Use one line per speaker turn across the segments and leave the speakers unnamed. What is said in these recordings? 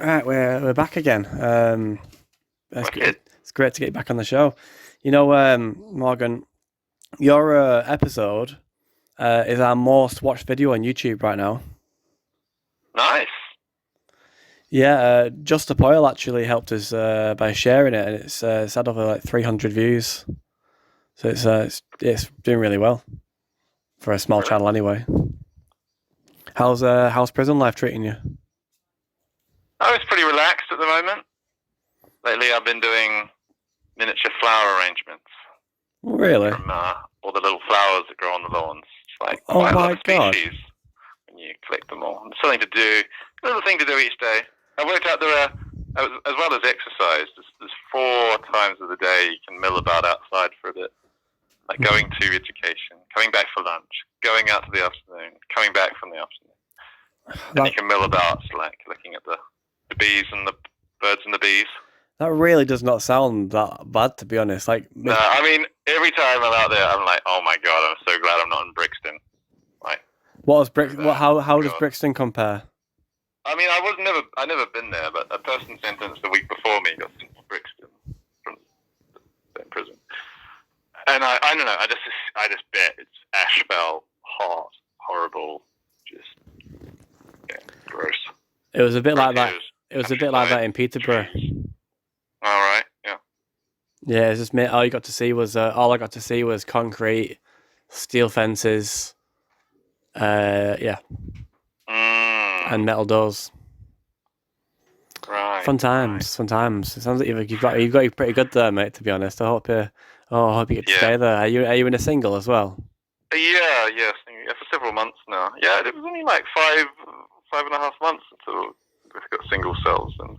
Right, we're back again. It's,
Wicked.
it's great to get you back on the show. You know, Morgan, your episode is our most watched video on YouTube right now.
Nice.
Yeah, Just a Poil actually helped us by sharing it, and it's had over like 300 views. So it's doing really well for a small
Brilliant.
channel anyway. How's prison life treating you?
I was pretty relaxed at the moment. Lately, I've been doing miniature flower arrangements
Really?
from all the little flowers that grow on the lawns. It's like
Oh
quite a lot
my
of
god!
species when you collect them all. And something to do, a little thing to do each day. I worked out there are, as well as exercise, there's 4 times of the day you can mill about outside for a bit. Like going to education, coming back for lunch, going out to the afternoon, coming back from the afternoon. And you
That
can mill about, like looking at the bees and the birds and the bees.
that really does not sound that bad, to be honest. Like,
No, I mean, every time I'm out there, I'm like, oh my god, I'm so glad I'm not in Brixton. Like,
what was
screw
Brix? What?
that.
How does
God.
Brixton compare?
I mean, I never been there, but a person sentenced the week before me got sent to Brixton from the prison. And I don't know, I just bet it's asphalt, hot, horrible, just, yeah, gross.
It was a bit like that.
Potatoes,
It was a bit like that in Peterborough.
all right, yeah.
Yeah, it's just me. All I got to see was concrete, steel fences, yeah, and metal doors.
Right.
Fun times, fun times. It sounds like you've got you pretty good there, mate. To be honest, I hope you get to
Yeah.
stay there. Are you in a single as well?
Yes, yeah, for several months now. Yeah, it was only like 5.5 months until we've got single cells, and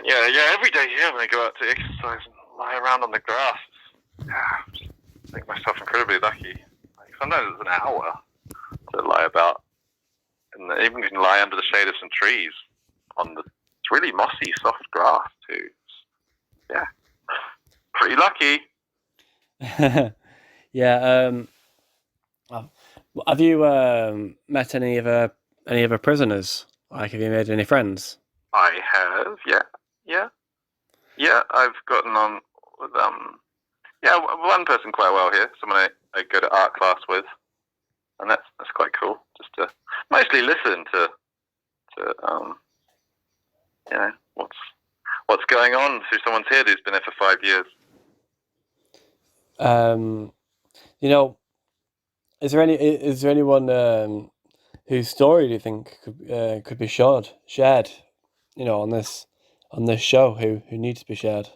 yeah, every day, yeah, when I go out to exercise and lie around on the grass, just make myself incredibly lucky. Like sometimes it's an hour to lie about, and even you can lie under the shade of some trees on the it's really mossy, soft grass too. Yeah, pretty lucky.
Yeah. Have you met any other prisoners? Like, have you made any friends?
I have, yeah, yeah. I've gotten on with yeah, one person quite well here. Someone I go to art class with, and that's quite cool. Just to mostly listen to you know what's going on through someone's head who's been there for 5 years.
Um, you know, is there anyone whose story do you think could be shared? You know, on this show, who needs to be shared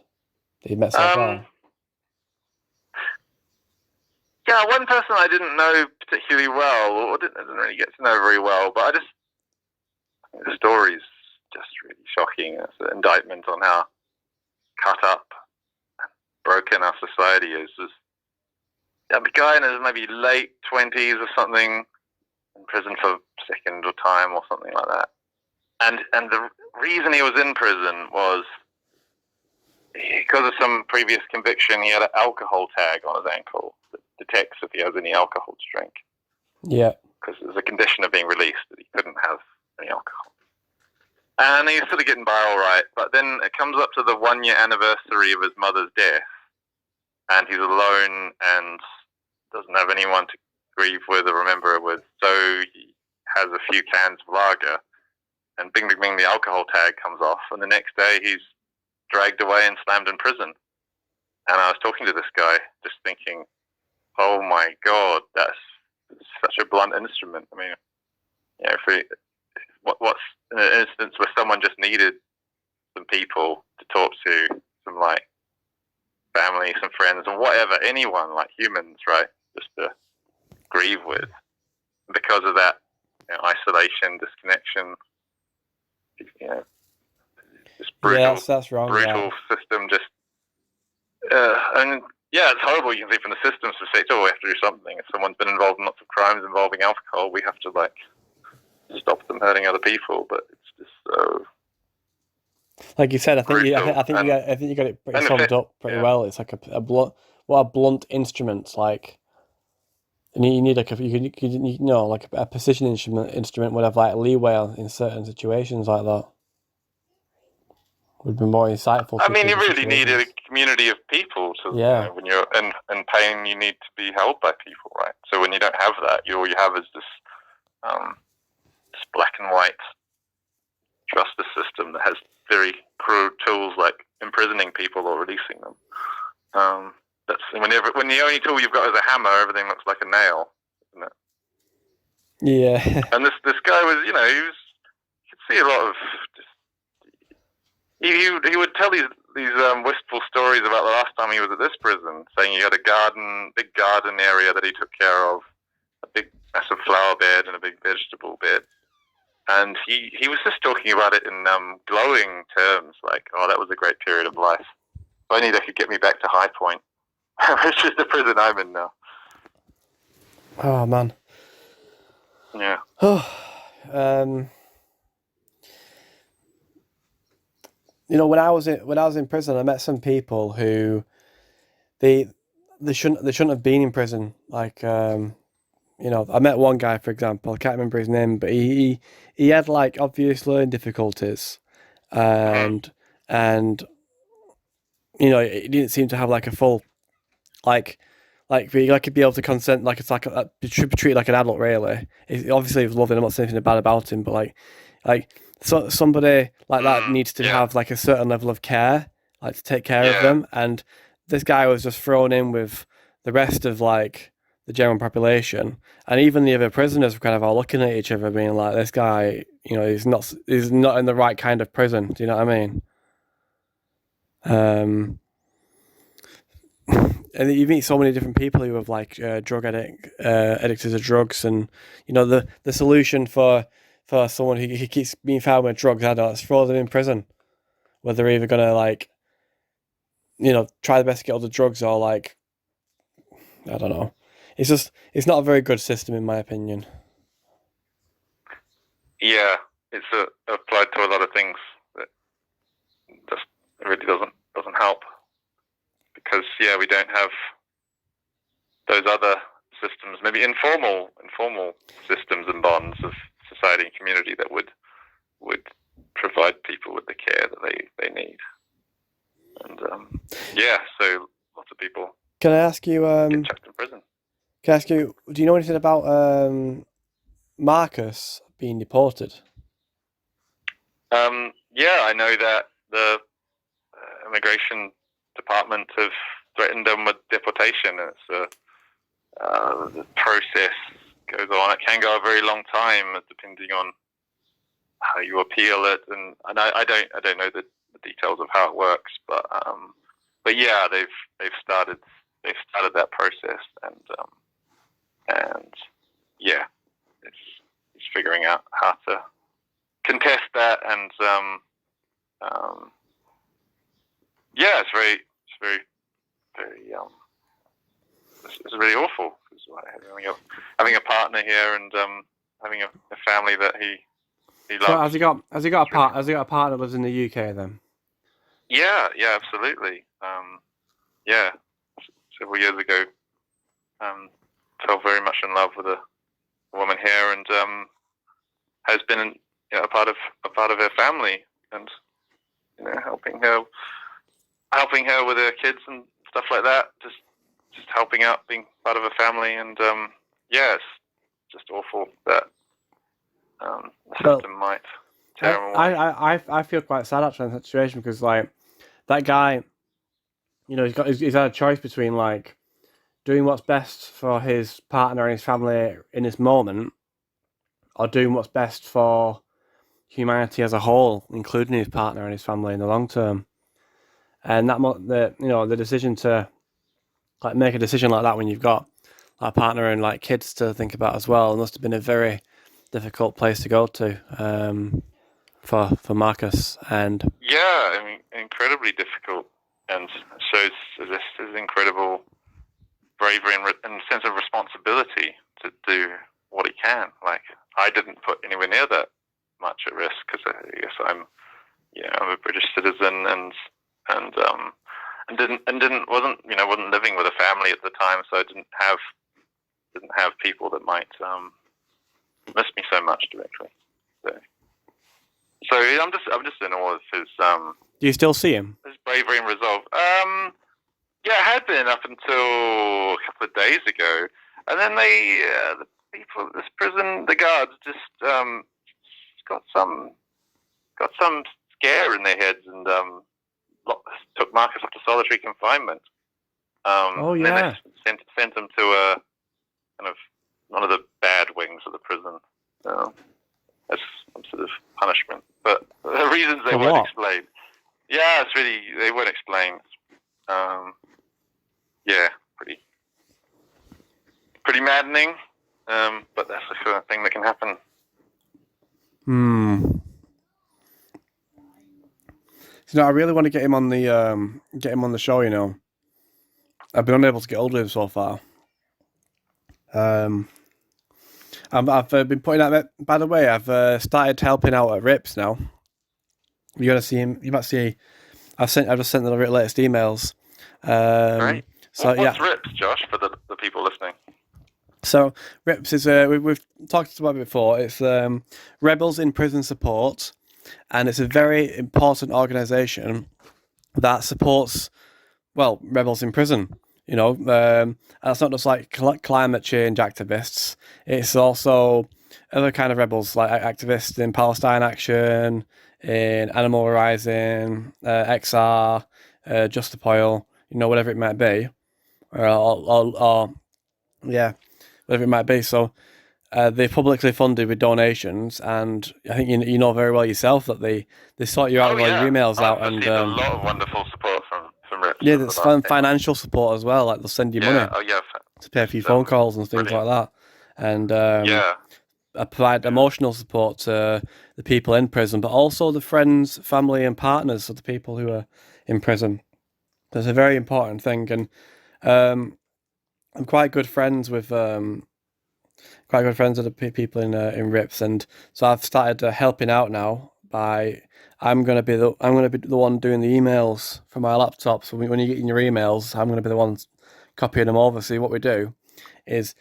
that you've met so
Um,
far?
yeah, one person I didn't know particularly well, or didn't really get to know very well, but I think the story's just really shocking. It's an indictment on how cut up, broken our society is. A guy in his maybe late 20s or something, in prison for second or time or something like that. And the reason he was in prison was because of some previous conviction. He had an alcohol tag on his ankle that detects if he has any alcohol to drink.
Yeah.
Because there's a condition of being released that he couldn't have any alcohol. And he's sort of getting by all right. But then it comes up to the 1 year anniversary of his mother's death, and he's alone and doesn't have anyone to grieve with or remember it with. So he has a few cans of lager, and bing, bing, bing, the alcohol tag comes off. And the next day he's dragged away and slammed in prison. And I was talking to this guy, just thinking, oh my God, that's such a blunt instrument. I mean, what's an instance where someone just needed some people to talk to, some like family, some friends, and whatever, anyone, like humans, right? Just to grieve with. Because of that, isolation, disconnection, this brutal,
Yeah, that's wrong.
brutal system. Just and yeah, it's horrible. You can see from the system's perspective, we have to do something. If someone's been involved in lots of crimes involving alcohol, we have to like stop them hurting other people. But it's just so
Like you said,
brutal.
I think you got it pretty
And
summed up pretty
yeah.
well. It's like a blunt, what a blunt instrument. Like, and you need like like a precision instrument would have like leeway in certain situations like that. would be more insightful.
I
To
mean, you
people's
really need a
situations.
community of people to.
Yeah.
When you're in pain, you need to be held by people, right? So when you don't have that, all you have is this black and white justice system that has very crude tools like imprisoning people or releasing them. That's when the only tool you've got is a hammer, everything looks like a nail, isn't it?
Yeah.
And this guy was, you could see a lot of he would tell these wistful stories about the last time he was at this prison, saying he had a big garden area that he took care of, a big massive flower bed and a big vegetable bed. And he was just talking about it in glowing terms, like, oh, that was a great period of life. If only they could get me back to High Point, which is the prison I'm in now.
Oh man.
Yeah.
When I was in prison, I met some people who they shouldn't have been in prison. Like, I met one guy, for example. I can't remember his name, but he had like obvious learning difficulties, and he didn't seem to have like a full he could be able to consent, like it's like be treated like an adult. Really, obviously he was loving. I'm not saying anything bad about him, but so somebody like that needs to have like a certain level of care, like to take care of them. And this guy was just thrown in with the rest of like the general population, and even the other prisoners were kind of all looking at each other, being like, "This guy, he's not in the right kind of prison." Do you know what I mean? And you meet so many different people who have like drug addicted to drugs, and the solution for someone who keeps being found with drugs addicts, throw them in prison, where they're either gonna try the best to get all the drugs, or like, I don't know. It's not a very good system in my opinion.
Yeah, it's applied to a lot of things that just really doesn't help, because we don't have those other systems, maybe informal systems and bonds of society and community that would provide people with the care that they need. And so lots of people
Can I ask you?
get chucked in prison.
Can I ask you? Do you know anything about Marcus being deported?
I know that the immigration department have threatened them with deportation. It's the process goes on. It can go a very long time, depending on how you appeal it, and I don't know the details of how it works, but yeah, they've started that process, and it's figuring out how to contest that, and it's really awful, because having a partner here, and having a family that he loves.
So has he got a partner that lives in the UK then?
Yeah, absolutely. Several years ago, fell very much in love with a woman here, and has been a part of her family, and helping her with her kids and stuff like that. Just helping out, being part of a family, and it's just awful that the system might tear him away.
I feel quite sad actually in that situation, because like that guy, he's had a choice between like doing what's best for his partner and his family in this moment, or doing what's best for humanity as a whole, including his partner and his family in the long term. And the decision to like make a decision like that when you've got a partner and like kids to think about as well, must have been a very difficult place to go to for Marcus. And
incredibly difficult, and shows this incredible bravery and sense of responsibility to do what he can. Like, I didn't put anywhere near that much at risk, because I guess I'm a British citizen, and wasn't living with a family at the time, so I didn't have people that might miss me so much directly. So I'm just in awe of
Do you still see him?
His bravery and resolve. Yeah, it had been up until a couple of days ago, and then the people at this prison, the guards, just got some scare in their heads and took Marcus up to solitary confinement.
Oh
and then
yeah.
they sent him to a kind of one of the bad wings of the prison. As some sort of punishment, but the reasons they
For
won't
what?
explain. Yeah, it's really, they won't explain. Yeah, pretty maddening. But that's the sort of thing that can happen.
You know, I really want to get him on the show. You know, I've been unable to get hold of him so far. I've been putting out. By the way, I've started helping out at Rips now. You're gonna see him. You might see. I've just sent the latest emails.
Right.
So
What's Rips, Josh, for the people listening?
So Rips is we've talked about it before. It's Rebels in Prison Support, and it's a very important organisation that supports rebels in prison. You know, that's not just like climate change activists. It's also other kind of rebels, like activists in Palestine Action, in Animal Rising, XR, Just Oil, you know, whatever it might be, or whatever it might be. So they're publicly funded with donations, and I think you know very well yourself that they sort you out with all your emails out,
I've
and
received a lot of wonderful support from Rips.
yeah, there's financial support as well. Like they'll send you money to pay a few phone calls and things like that, and I provide emotional support to the people in prison, but also the friends, family, and partners of the people who are in prison. That's a very important thing, and I'm quite good friends with the people in Rips, and so I've started helping out now by I'm gonna be the one doing the emails from my laptop. So when you get in your emails, I'm gonna be the one copying them over. See, what we do is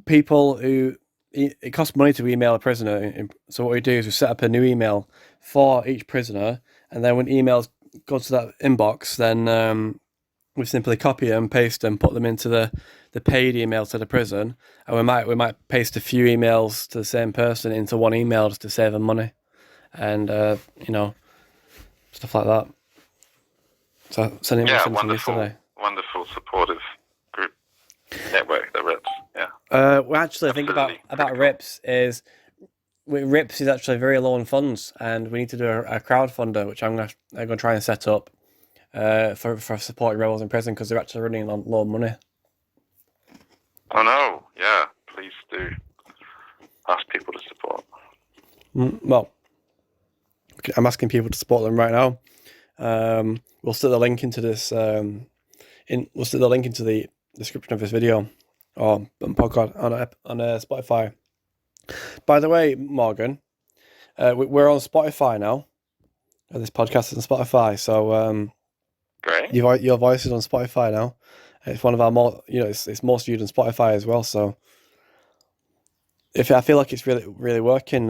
people who it costs money to email a prisoner. So what we do is we set up a new email for each prisoner, and then when emails go to that inbox, then we simply copy them, paste them, put them into the paid email to the prison, and we might paste a few emails to the same person into one email just to save them money, and you know, stuff like that. So sending yesterday.
Wonderful supportive group network, the Rips. Yeah.
Well, actually, I think about Rips is actually very low on funds, and we need to do a crowdfunder, which I'm gonna try and set up for supporting rebels in prison, because they're actually running on low money.
Oh no! Yeah, please do ask people to support.
Well, I'm asking people to support them right now. We'll stick the link into this. We'll stick the link into the description of this video or podcast on Spotify. By the way, Morgan, we're on Spotify now. This podcast is on Spotify, so
great.
Your voice is on Spotify now. It's one of our more, it's more viewed on Spotify as well. So, I feel like it's really working.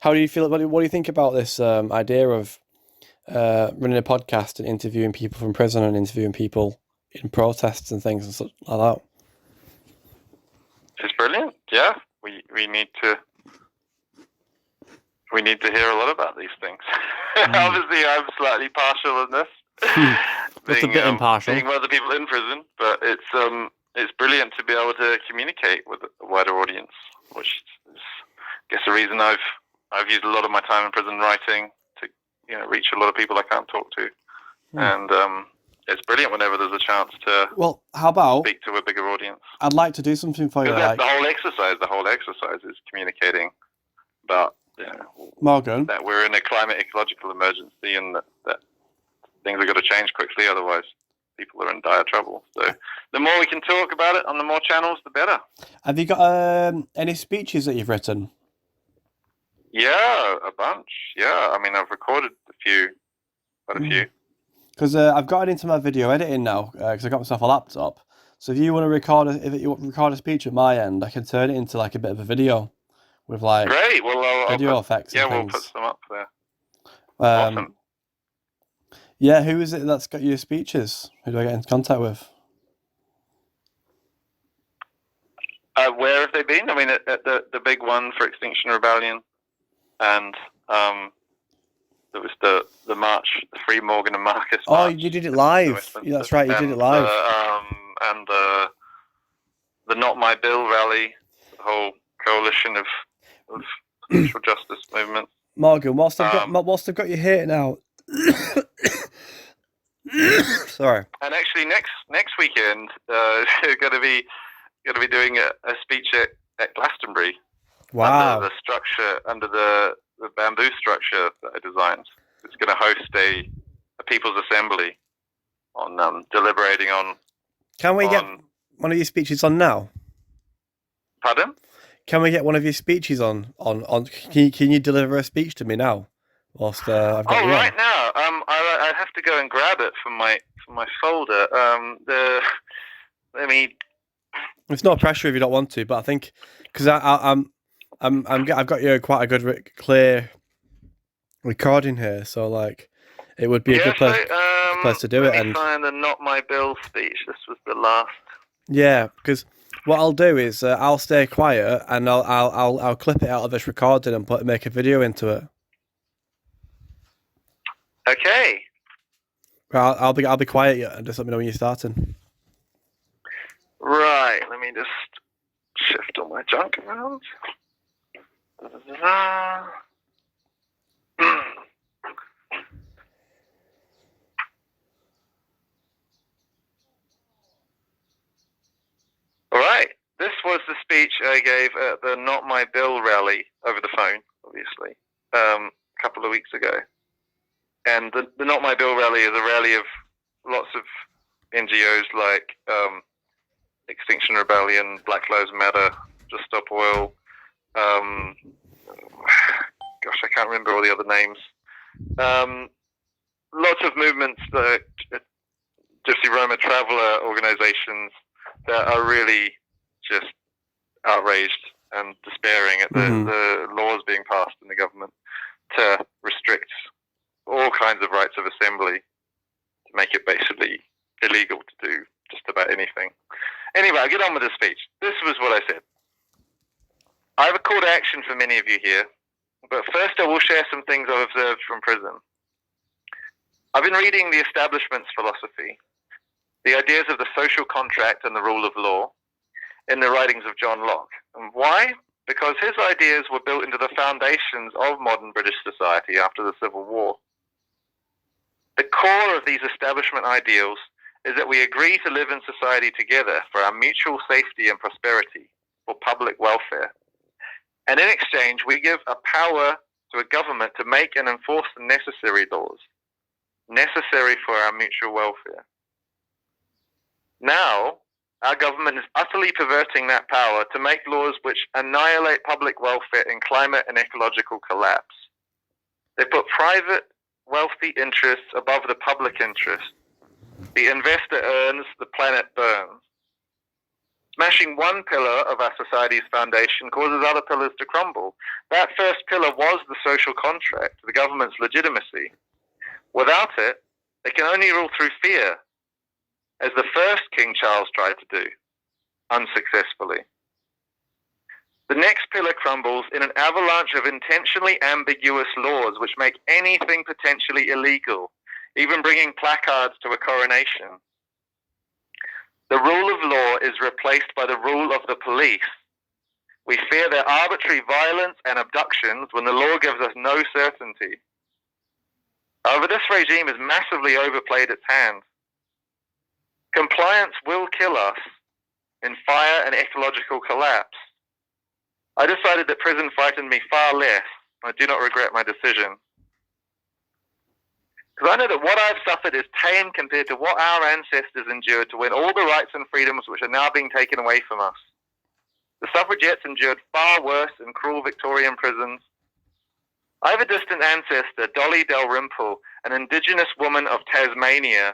How do you feel? What do you think about this idea of running a podcast and interviewing people from prison and interviewing people in protests and things and such like that?
It's brilliant. Yeah, we need to hear a lot about these things. Obviously, I'm slightly partial in this.
Just a bit impartial.
Being one of the people in prison, but it's brilliant to be able to communicate with a wider audience, which is, I guess, the reason I've used a lot of my time in prison writing to reach a lot of people I can't talk to, and it's brilliant whenever there's a chance to.
Well, how about
speak to a bigger audience?
I'd like to do something for you.
That's the whole exercise. The whole exercise is communicating about
Morgan,
that we're in a climate ecological emergency, and that things are going to change quickly. Otherwise, people are in dire trouble. So the more we can talk about it on the more channels, the better.
Have you got any speeches that you've written?
Yeah, a bunch. Yeah, I mean, I've recorded quite a few.
Because I've got it into my video editing now, because I got myself a laptop. So if you want to record a speech at my end, I can turn it into like a bit of a video with like
great. Well,
video effects.
Yeah,
and
we'll
things.
put some up there. Awesome.
Yeah, who is it that's got your speeches? Who do I get in contact with?
Where have they been? I mean, at the big one for Extinction Rebellion, and there was the march, the Free Morgan and Marcus
Oh,
march.
you did it live. Yeah, that's right, you did it live.
And the Not My Bill rally, the whole coalition of social justice movement.
Morgan, whilst I've got you here now. Sorry.
And actually, next weekend, you're going to be doing a speech at Glastonbury.
Wow.
Under the structure, under the bamboo structure that I designed. It's going to host a people's assembly on deliberating on.
Can we get one of your speeches on now?
Pardon?
Can we get one of your speeches on? Can you deliver a speech to me now? Whilst I've got you
right
on.
now. I have to go and grab it from my folder.
It's not pressure if you don't want to, but I think because I've got you quite a good clear recording here, so like it would be a good place to do it.
And find the Not My Bill speech. This was the last.
Yeah, because what I'll do is I'll stay quiet and I'll clip it out of this recording and make a video into it.
Okay.
I'll be quiet and just let me know when you're starting.
Right. Let me just shift all my junk around. All right. This was the speech I gave at the Not My Bill rally over the phone, obviously, a couple of weeks ago. And the Not My Bill rally is a rally of lots of NGOs like Extinction Rebellion, Black Lives Matter, Just Stop Oil. Gosh, I can't remember all the other names. Lots of movements, Gypsy Roma Traveller organizations that are really just outraged and despairing at the laws being passed in the government to restrict all kinds of rights of assembly, to make it basically illegal to do just about anything. Anyway, I'll get on with the speech. This was what I said. I have a call to action for many of you here, but first I will share some things I've observed from prison. I've been reading the establishment's philosophy, the ideas of the social contract and the rule of law, in the writings of John Locke. And why? Because his ideas were built into the foundations of modern British society after the Civil War. The core of these establishment ideals is that we agree to live in society together for our mutual safety and prosperity, for public welfare. And in exchange, we give a power to a government to make and enforce the necessary laws, necessary for our mutual welfare. Now, our government is utterly perverting that power to make laws which annihilate public welfare in climate and ecological collapse. They put private, wealthy interests above the public interest. The investor earns, the planet burns. Smashing one pillar of our society's foundation causes other pillars to crumble. That first pillar was the social contract, the government's legitimacy. Without it, they can only rule through fear, as the first King Charles tried to do, unsuccessfully. The next pillar crumbles in an avalanche of intentionally ambiguous laws which make anything potentially illegal, even bringing placards to a coronation. The rule of law is replaced by the rule of the police. We fear their arbitrary violence and abductions when the law gives us no certainty. However, this regime has massively overplayed its hand. Compliance will kill us in fire and ecological collapse. I decided that prison frightened me far less. I do not regret my decision. Because I know that what I've suffered is tame compared to what our ancestors endured to win all the rights and freedoms which are now being taken away from us. The suffragettes endured far worse in cruel Victorian prisons. I have a distant ancestor, Dolly Dalrymple, an indigenous woman of Tasmania,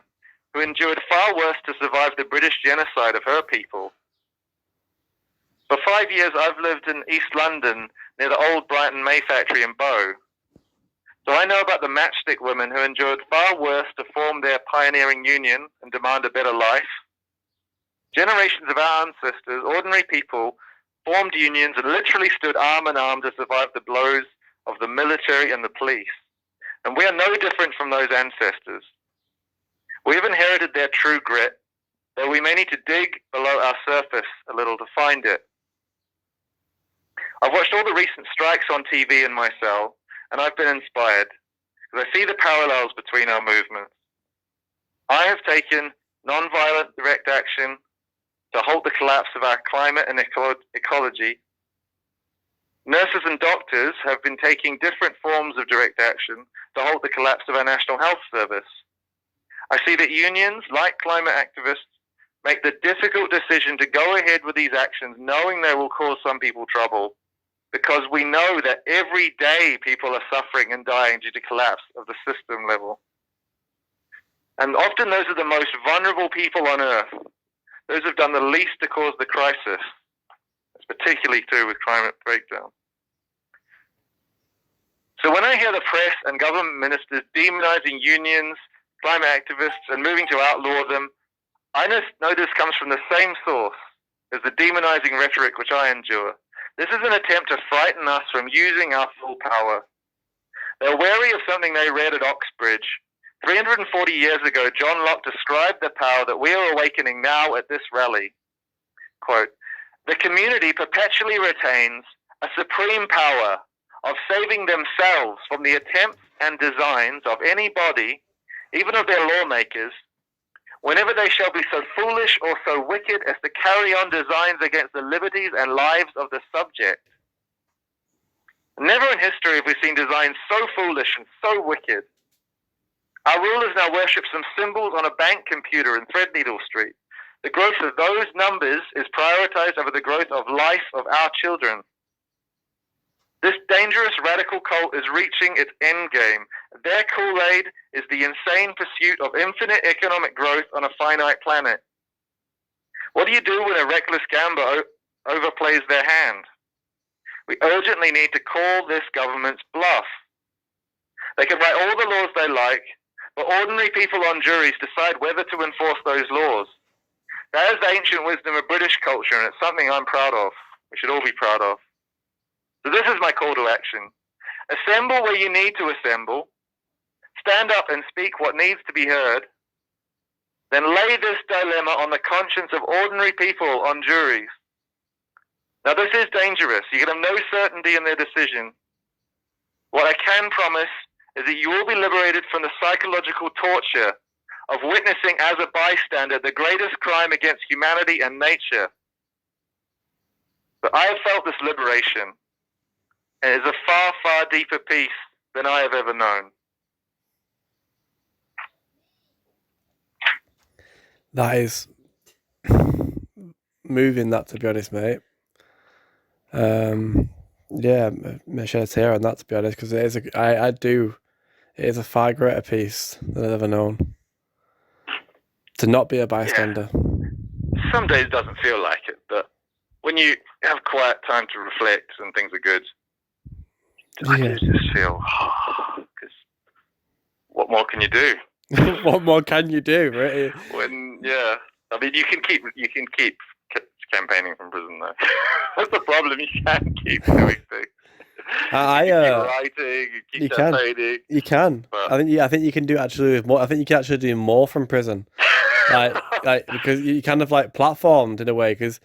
who endured far worse to survive the British genocide of her people. For 5 years, I've lived in East London, near the old Brighton May factory in Bow. So I know about the matchstick women who endured far worse to form their pioneering union and demand a better life. Generations of our ancestors, ordinary people, formed unions and literally stood arm in arm to survive the blows of the military and the police. And we are no different from those ancestors. We have inherited their true grit, though we may need to dig below our surface a little to find it. I've watched all the recent strikes on TV in my cell, and I've been inspired, because I see the parallels between our movements. I have taken non-violent direct action to halt the collapse of our climate and ecology. Nurses and doctors have been taking different forms of direct action to halt the collapse of our National Health Service. I see that unions, like climate activists, make the difficult decision to go ahead with these actions knowing they will cause some people trouble, because we know that every day people are suffering and dying due to collapse of the system level. And often those are the most vulnerable people on earth. Those who've done the least to cause the crisis. It's particularly true with climate breakdown. So when I hear the press and government ministers demonizing unions, climate activists, and moving to outlaw them, I know this comes from the same source as the demonizing rhetoric which I endure. This is an attempt to frighten us from using our full power. They're wary of something they read at Oxbridge. 340 years ago, John Locke described the power that we are awakening now at this rally. Quote, "The community perpetually retains a supreme power of saving themselves from the attempts and designs of any body, even of their lawmakers, whenever they shall be so foolish or so wicked as to carry on designs against the liberties and lives of the subject." Never in history have we seen designs so foolish and so wicked. Our rulers now worship some symbols on a bank computer in Threadneedle Street. The growth of those numbers is prioritized over the growth of life of our children. This dangerous radical cult is reaching its end game. Their Kool-Aid is the insane pursuit of infinite economic growth on a finite planet. What do you do when a reckless gambler overplays their hand? We urgently need to call this government's bluff. They can write all the laws they like, but ordinary people on juries decide whether to enforce those laws. That is the ancient wisdom of British culture, and it's something I'm proud of. We should all be proud of. So this is my call to action. Assemble where you need to assemble. Stand up and speak what needs to be heard. Then lay this dilemma on the conscience of ordinary people on juries. Now this is dangerous. You can have no certainty in their decision. What I can promise is that you will be liberated from the psychological torture of witnessing as a bystander the greatest crime against humanity and nature. But I have felt this liberation, and it is a far, far deeper peace than I have ever known.
That is moving, that, to be honest, mate. Yeah, I shed a tear on that, to be honest, because it is it is a far greater peace than I've ever known. To not be a bystander.
Yeah. Some days it doesn't feel like it, but when you have quiet time to reflect and things are good, I just feel, because what more can you do?
What more can you do, right?
I mean, you can keep campaigning from prison, though. That's the problem. You can keep doing things. You keep writing, you keep campaigning.
You can. But I think you can do actually more. I think you can actually do more from prison, like because you kind of like platformed in a way, because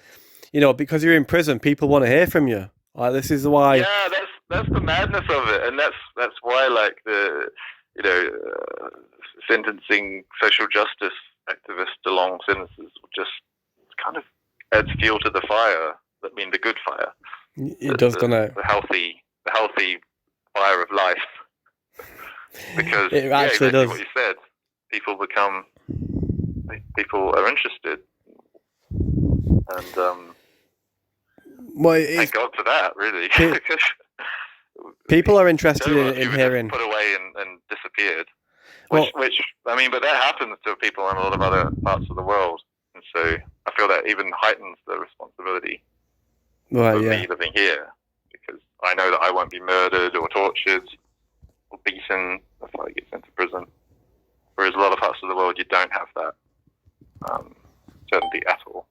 because you're in prison, people want to hear from you. Like, this is why.
Yeah, that's the madness of it, and that's why, like, the sentencing social justice activists to long sentences just kind of adds fuel to the fire. I mean, the good fire.
It does, doesn't it?
The healthy fire of life. Because
it actually does.
What you said, people are interested, and thank God for that, really.
People are interested in hearing.
Put away and disappeared. Which I mean, but that happens to people in a lot of other parts of the world, and so I feel that even heightens the responsibility of me living here, because I know that I won't be murdered or tortured or beaten That's how he gets into prison. Whereas a lot of parts of the world, you don't have that certainty at all.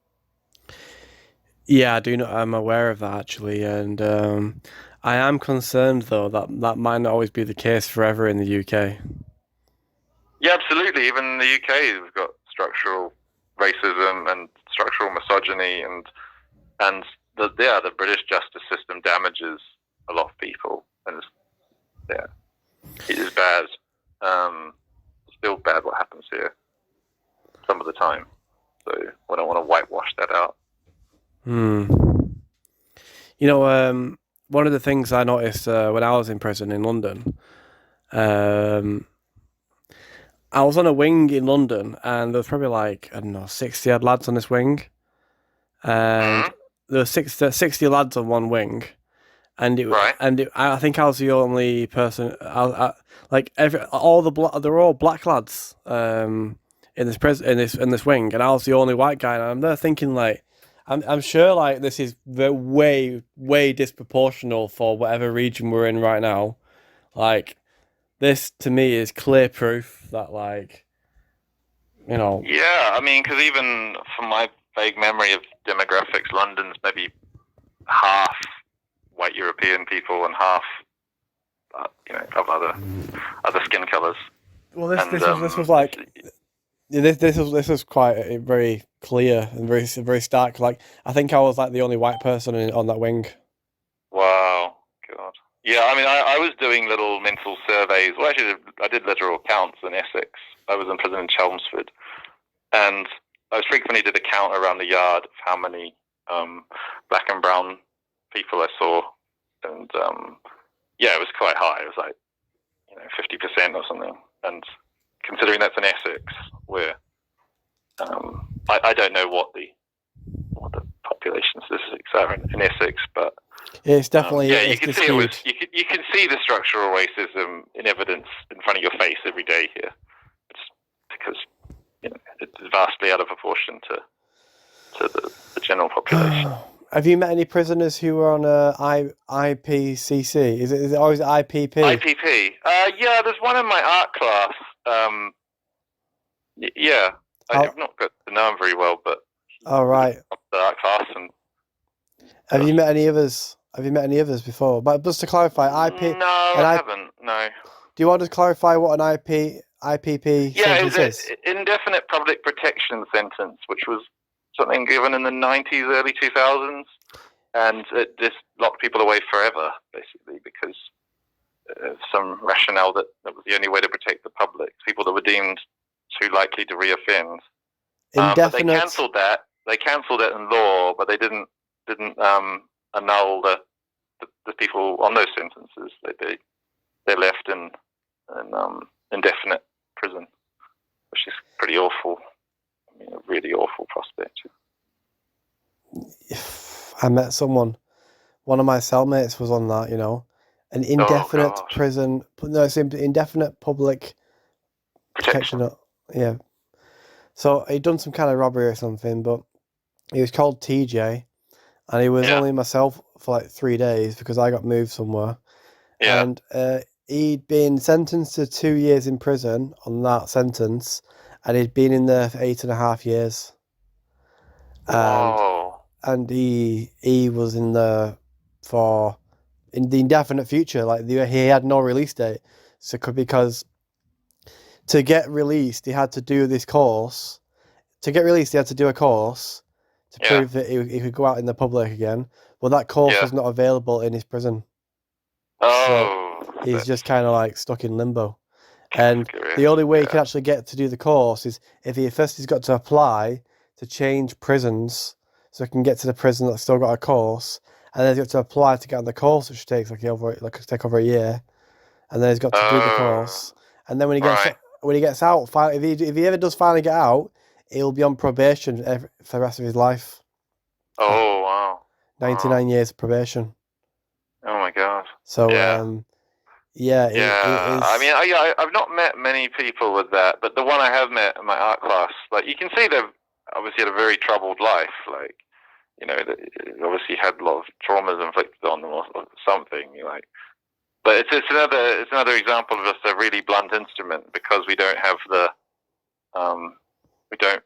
Yeah, I do know. I'm aware of that actually, and I am concerned though that might not always be the case forever in the UK.
Yeah, absolutely. Even in the UK, we've got structural racism and structural misogyny, and the British justice system damages a lot of people, and it is bad. It's still bad what happens here some of the time. So I don't want to whitewash that out.
You know, one of the things I noticed when I was in prison in London, I was on a wing in London, and there was probably like, I don't know, 60 odd lads on this wing, and there were 60 lads on one wing, and I think I was the only person. Like they're all black lads in this wing, and I was the only white guy, and I'm there thinking like, I'm sure like this is way disproportional for whatever region we're in right now. Like this to me is clear proof that like, you know.
Yeah, I mean, because even from my vague memory of demographics, London's maybe half white European people and half, of other skin colours.
Well, this was like. This was quite very clear and very stark. Like I think I was like the only white person on that wing.
Wow, God. Yeah, I mean, I was doing little mental surveys. Well, actually, I did literal counts in Essex. I was in prison in Chelmsford, and I frequently did a count around the yard of how many black and brown people I saw, and it was quite high. It was like 50% or something. And considering that's in Essex, where I don't know what the population statistics are in Essex, but
it's definitely
you can see you can see the structural racism in evidence in front of your face every day here. It's because it's vastly out of proportion to the general population.
Have you met any prisoners who were on IPCC? Is it always IPP?
IPP. Yeah, there's one in my art class. I've not got to know him very well, but
right.
The art class and.
Have you met any others? Before? But just to clarify, IP.
No, I haven't. No.
Do you want to clarify what an IPP sentence is?
Yeah, it's indefinite public protection sentence, which was something given in the 90s, early 2000s, and it just locked people away forever, basically, because of some rationale that was the only way to protect the public, people that were deemed too likely to reoffend. But they cancelled that. They cancelled it in law, but they didn't annul the people on those sentences. They left in indefinite prison, which is pretty awful. I mean, a really awful prospect.
I met someone. One of my cellmates was on that. An indefinite prison. No, it's indefinite public protection. Yeah. So he'd done some kind of robbery or something, but he was called TJ, and he was only myself for like 3 days because I got moved somewhere. Yeah. And he'd been sentenced to 2 years in prison on that sentence, and he'd been in there for 8.5 years. And he was in there for in the indefinite future. Like he had no release date, so because to get released, he had to do this course. To get released, he had to do a course to prove that he could go out in the public again. Well, that course was not available in his prison. So he's just kind of like stuck in limbo. And the only way he can actually get to do the course is if he's got to apply to change prisons, so he can get to the prison that's still got a course, and then he's got to apply to get on the course, which takes take over a year, and then he's got to do the course, and then when he gets out, if he ever does finally get out, he'll be on probation for the rest of his life.
Oh wow!
99 years of probation.
Oh my God!
So
Yeah, I mean, I've not met many people with that, but the one I have met in my art class, like you can see they've obviously had a very troubled life. Like, they obviously had a lot of traumas inflicted on them or something. But it's another example of just a really blunt instrument, because we don't have we don't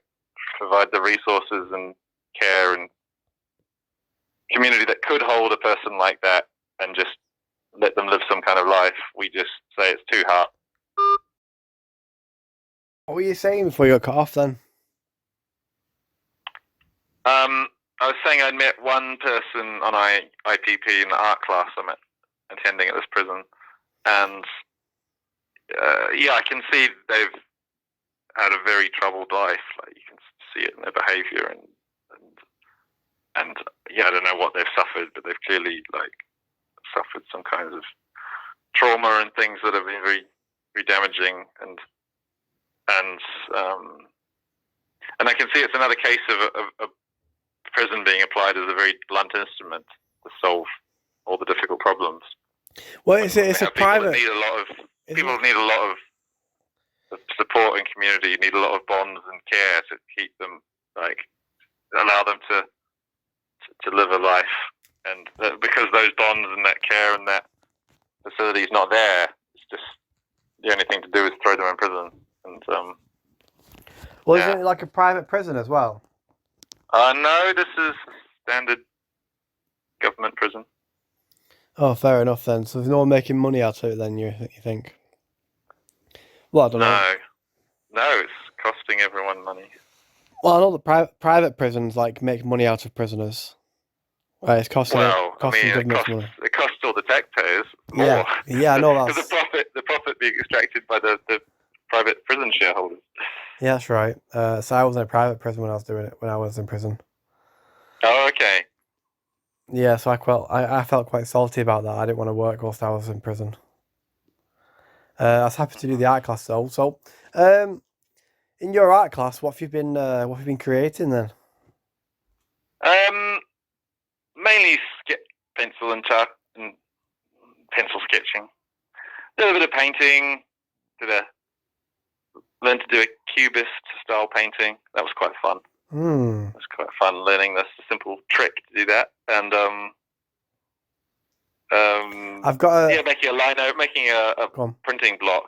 provide the resources and care and community that could hold a person like that and just let them live some kind of life. We just say it's too hard.
What were you saying before you got cut off then?
I was saying I'd met one person on IPP in the art class I'm attending at this prison, and I can see they've had a very troubled life. Like, you can see it in their behaviour, and I don't know what they've suffered, but they've clearly suffered some kinds of trauma and things that have been very, very damaging, and I can see it's another case of prison being applied as a very blunt instrument to solve all the difficult problems.
Well, it's a private.
People need a lot of support and community. Need a lot of bonds and care to keep them, allow them to live a life. And because those bonds and that care and that facility is not there, it's just the only thing to do is throw them in prison. And
isn't it like a private prison as well?
No, this is standard government prison.
Oh, fair enough then. So there's no one making money out of it then, you think? Well, I don't know.
No, it's costing everyone money.
Well, I know the private prisons make money out of prisoners. Right, it's costing government money.
It costs all the taxpayers more.
Yeah, I know that.
Because the profit being extracted by the private prison shareholders.
Yeah, that's right. So I was in a private prison when I was doing it, when I was in prison.
Oh, okay.
Yeah, so I felt quite salty about that. I didn't want to work whilst I was in prison. I was happy to do the art class though. So, in your art class, what have you been creating then?
Mainly pencil and chalk and pencil sketching. Did a bit of painting. Learned to do a cubist style painting. That was quite fun. It was quite fun learning this simple trick to do that. And
I've got
making a printing block,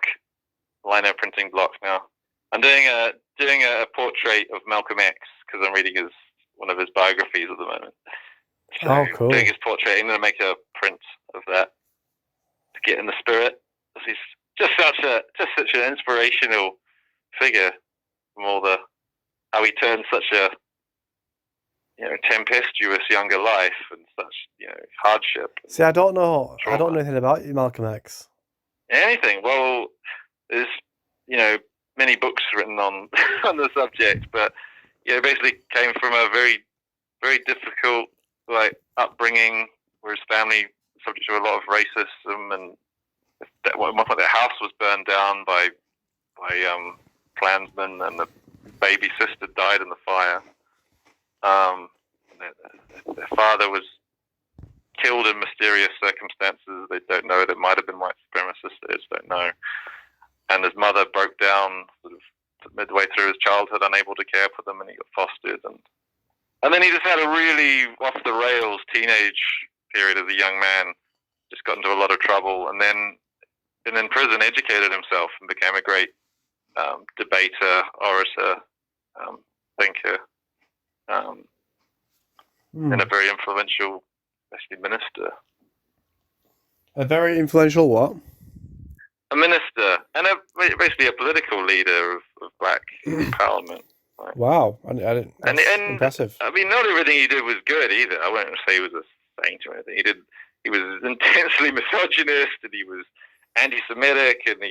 lino printing block now. I'm doing a portrait of Malcolm X because I'm reading one of his biographies at the moment. So
cool.
Doing his portrait, I'm going to make a print of that to get in the spirit. He's just such an inspirational figure from how he turned such a tempestuous younger life and such hardship.
See, I don't know anything about you, Malcolm X.
Anything? Well, there's many books written on the subject, but basically came from a very, very difficult upbringing where his family was subject to a lot of racism, and at one point their house was burned down by Klansmen, and the baby sister died in the fire. Their father was killed in mysterious circumstances. They don't know. It might have been white supremacists. They just don't know. And his mother broke down sort of midway through his childhood, unable to care for them, and he got fostered. And then he just had a really off the rails teenage period as a young man. Just got into a lot of trouble, and then in prison educated himself and became a great debater, orator, thinker, and a very influential, especially minister.
A very influential what?
A minister, and basically a political leader of black empowerment. Right?
Wow, that's impressive.
I mean, not everything he did was good either. I won't say he was a saint or anything. He was intensely misogynist, and he was anti-Semitic, and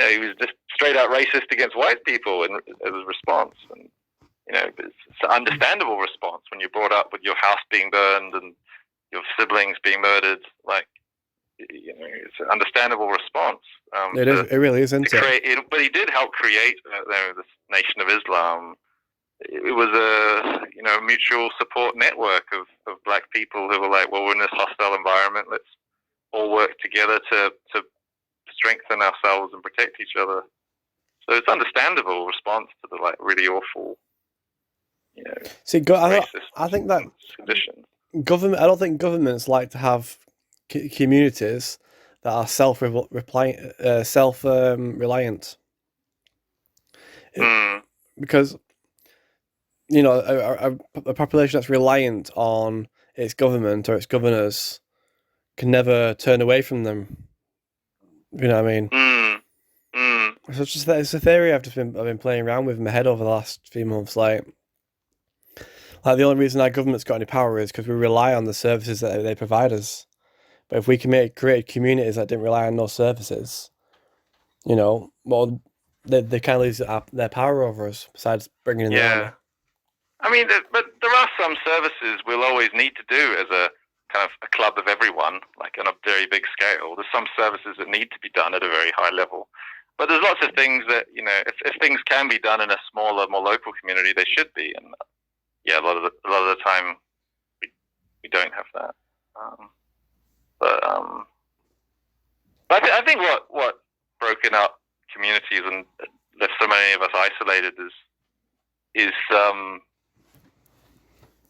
he was just straight out racist against white people as a response. And it's an understandable response when you're brought up with your house being burned and your siblings being murdered. It's an understandable response.
It really is, isn't it?
But he did help create this Nation of Islam. It was a mutual support network of black people who were like, well, we're in this hostile environment. Let's all work together to strengthen ourselves and protect each other. So it's understandable response to the really awful,
See, I think that
conditions.
I don't think governments like to have communities that are reliant. Because a population that's reliant on its government or its governors can never turn away from them. You know what I mean? It's a theory I've been playing around with in my head over the last few months. Like the only reason our government's got any power is because we rely on the services that they provide us. But if we can create communities that didn't rely on those services, well, they kind of lose their power over us. Besides bringing in the army.
I mean, but there are some services we'll always need to do as a kind of a club of everyone, like on a very big scale. There's some services that need to be done at a very high level. But there's lots of things that, if things can be done in a smaller, more local community, they should be. And a lot of the time, we don't have that. But I think what broken up communities and left so many of us isolated is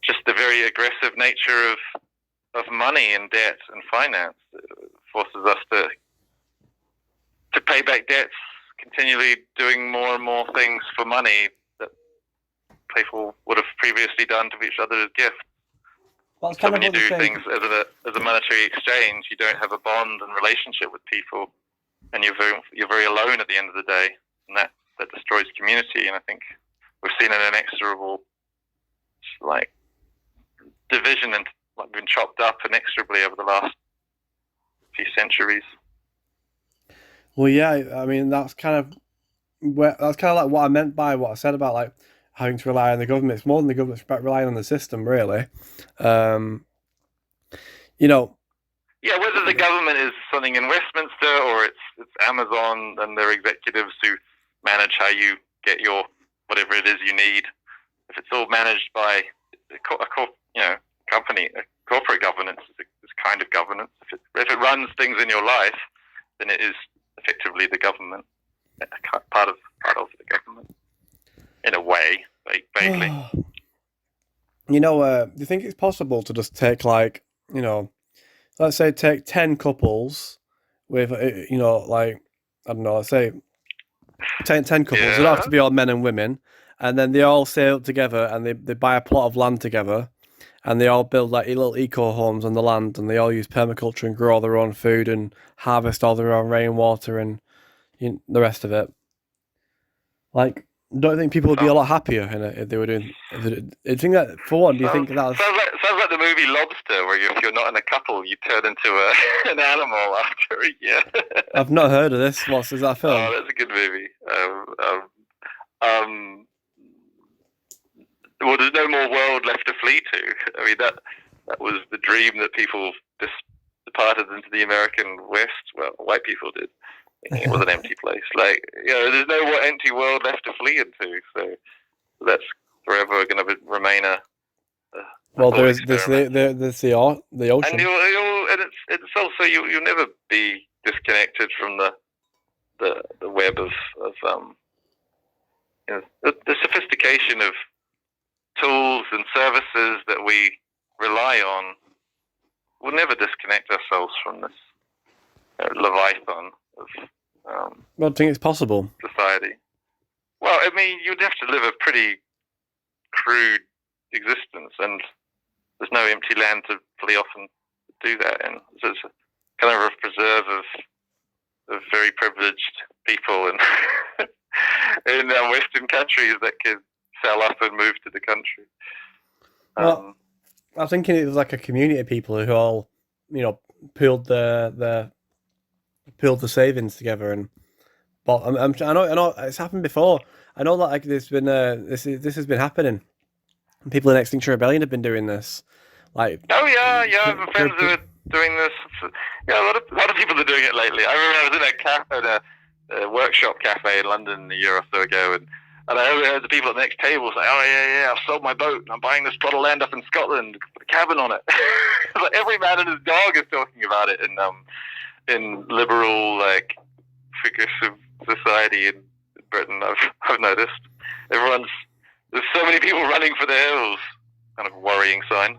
just the very aggressive nature of money and debt and finance. It forces us to pay back debts, continually doing more and more things for money that people would have previously done to each other as gifts.
Well,
so when you do things as a monetary exchange, you don't have a bond and relationship with people, and you're very alone at the end of the day, and that destroys community. And I think we've seen an inexorable division and been chopped up inexorably over the last few centuries.
Well, yeah, I mean that's kind of like what I meant by what I said about like having to rely on the government. It's more than the government; it's about relying on the system, really.
Yeah, whether the government is something in Westminster or it's Amazon and their executives who manage how you get your whatever it is you need. If it's all managed by company, corporate governance is kind of governance. If it runs things in your life, then it is effectively the government, part of the government, in a way, vaguely.
Do you think it's possible to just take let's say take 10 couples with, I don't know, let's say 10 couples. They don't have to be all men and women, and then they all sail together and they buy a plot of land together, and they all build like little eco homes on the land, and they all use permaculture and grow all their own food and harvest all their own rainwater and the rest of it. Like, don't you think people would be a lot happier if they were doing? Do you think that, for one, do you think that
sounds like the movie Lobster, where if you're not in a couple, you turn into an animal after a year?
I've not heard of this. Is that film?
Oh, that's a good movie. Well, there's no more world left to flee to. I mean, that was the dream that people departed into the American West. Well, white people did. It was an empty place. There's no more empty world left to flee into. So that's forever going to remain
there's the ocean,
and it's also you'll never be disconnected from the web of the sophistication of tools and services that we rely on. We'll never disconnect ourselves from this leviathan of
I think it's possible.
Society. Well, I mean, you'd have to live a pretty crude existence, and there's no empty land to flee off and do that in. So it's kind of a preserve of very privileged people in Western countries that could sell up and move to the country.
Well, I was thinking it was like a community of people who all, pooled the savings together and bought. I know it's happened before. I know that there's been this has been happening. People in Extinction Rebellion have been doing this. I have friends who are doing this. Yeah, a lot of people are doing it lately. I remember I was in a workshop cafe in London a year or so ago, and I heard the people at the next table say, "Oh yeah, I've sold my boat and I'm buying this plot of land up in Scotland, put a cabin on it." Like every man and his dog is talking about it in liberal, progressive society in Britain. I've noticed there's so many people running for the hills. Kind of worrying sign.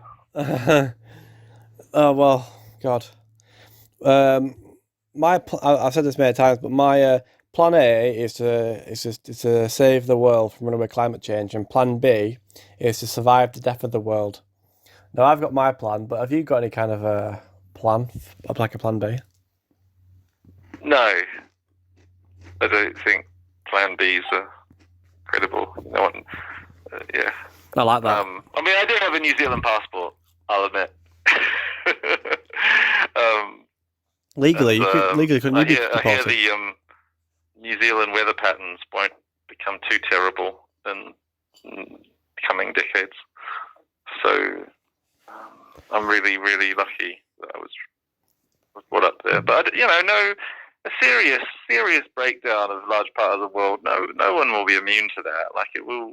Oh well, God. I've said this many times, but my plan A is to save the world from runaway climate change, and plan B is to survive the death of the world. Now I've got my plan, but have you got any kind of a plan, like a plan B?
No, I don't think Plan Bs are credible. No one, yeah.
I like that.
I mean, I do have a New Zealand passport, I'll admit.
Legally, couldn't you be
I hear the New Zealand weather patterns won't become too terrible in coming decades. So I'm really, really lucky that I was brought up there. But no, a serious breakdown of a large part of the world. No one will be immune to that. Like it will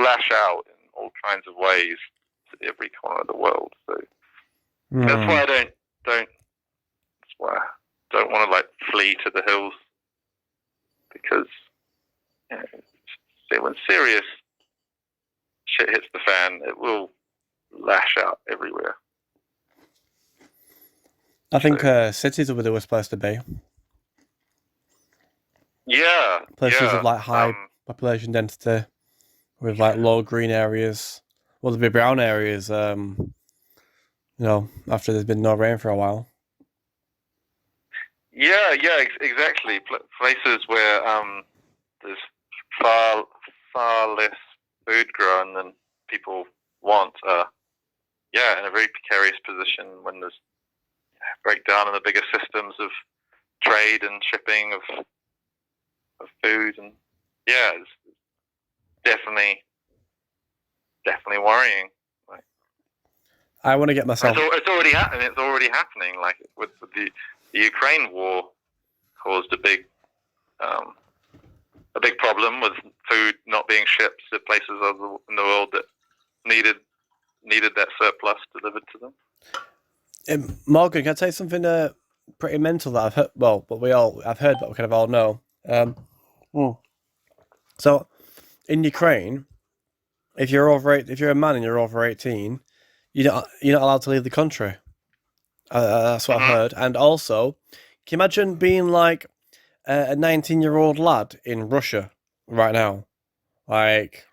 lash out in all kinds of ways to every corner of the world. So that's why I don't want to like flee to the hills, because when serious shit hits the fan, it will lash out everywhere.
I think cities will be the worst place to be.
Yeah.
Places with like high population density, with like low green areas. Well, there'll be brown areas, after there's been no rain for a while.
Yeah, exactly. Places where there's far less food grown than people want are, in a very precarious position when there's breakdown in the bigger systems of trade and shipping of food, and it's definitely worrying. Like,
I want to get myself.
It's already happening. It's already happening. Like with the Ukraine war caused a big problem with food not being shipped to places in the world that needed that surplus delivered to them.
Morgan, can I tell you something pretty mental that I've heard? Well, but I've heard, but we kind of all know. So, in Ukraine, if you're a man and you're over 18, you're not allowed to leave the country. That's what I've heard. And also, can you imagine being like a 19-year-old lad in Russia right now? Like,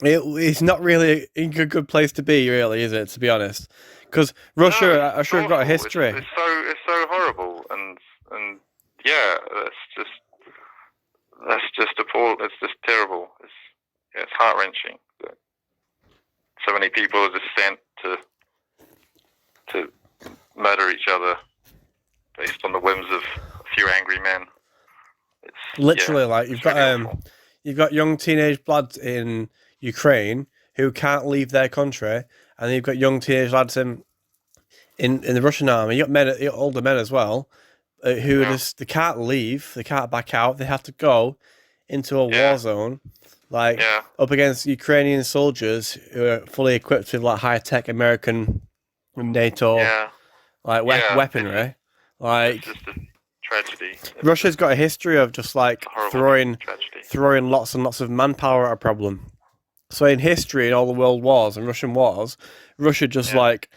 it's not really a good place to be, really, is it? To be honest, because Russia, I sure have got a history.
It's so horrible, and that's just appalling. It's just terrible. It's heart wrenching. So many people are just sent to murder each other based on the whims of a few angry men. It's
literally like you've got young teenage lads in Ukraine who can't leave their country, and you've got young teenage lads in the Russian army. You got older men as well, who they can't leave, they can't back out, they have to go into a war zone, up against Ukrainian soldiers who are fully equipped with like high tech American NATO weaponry. Like,
it's just a tragedy.
Russia's got a history of just like throwing lots and lots of manpower at a problem. So in history, in all the world wars and Russian wars, Russia just like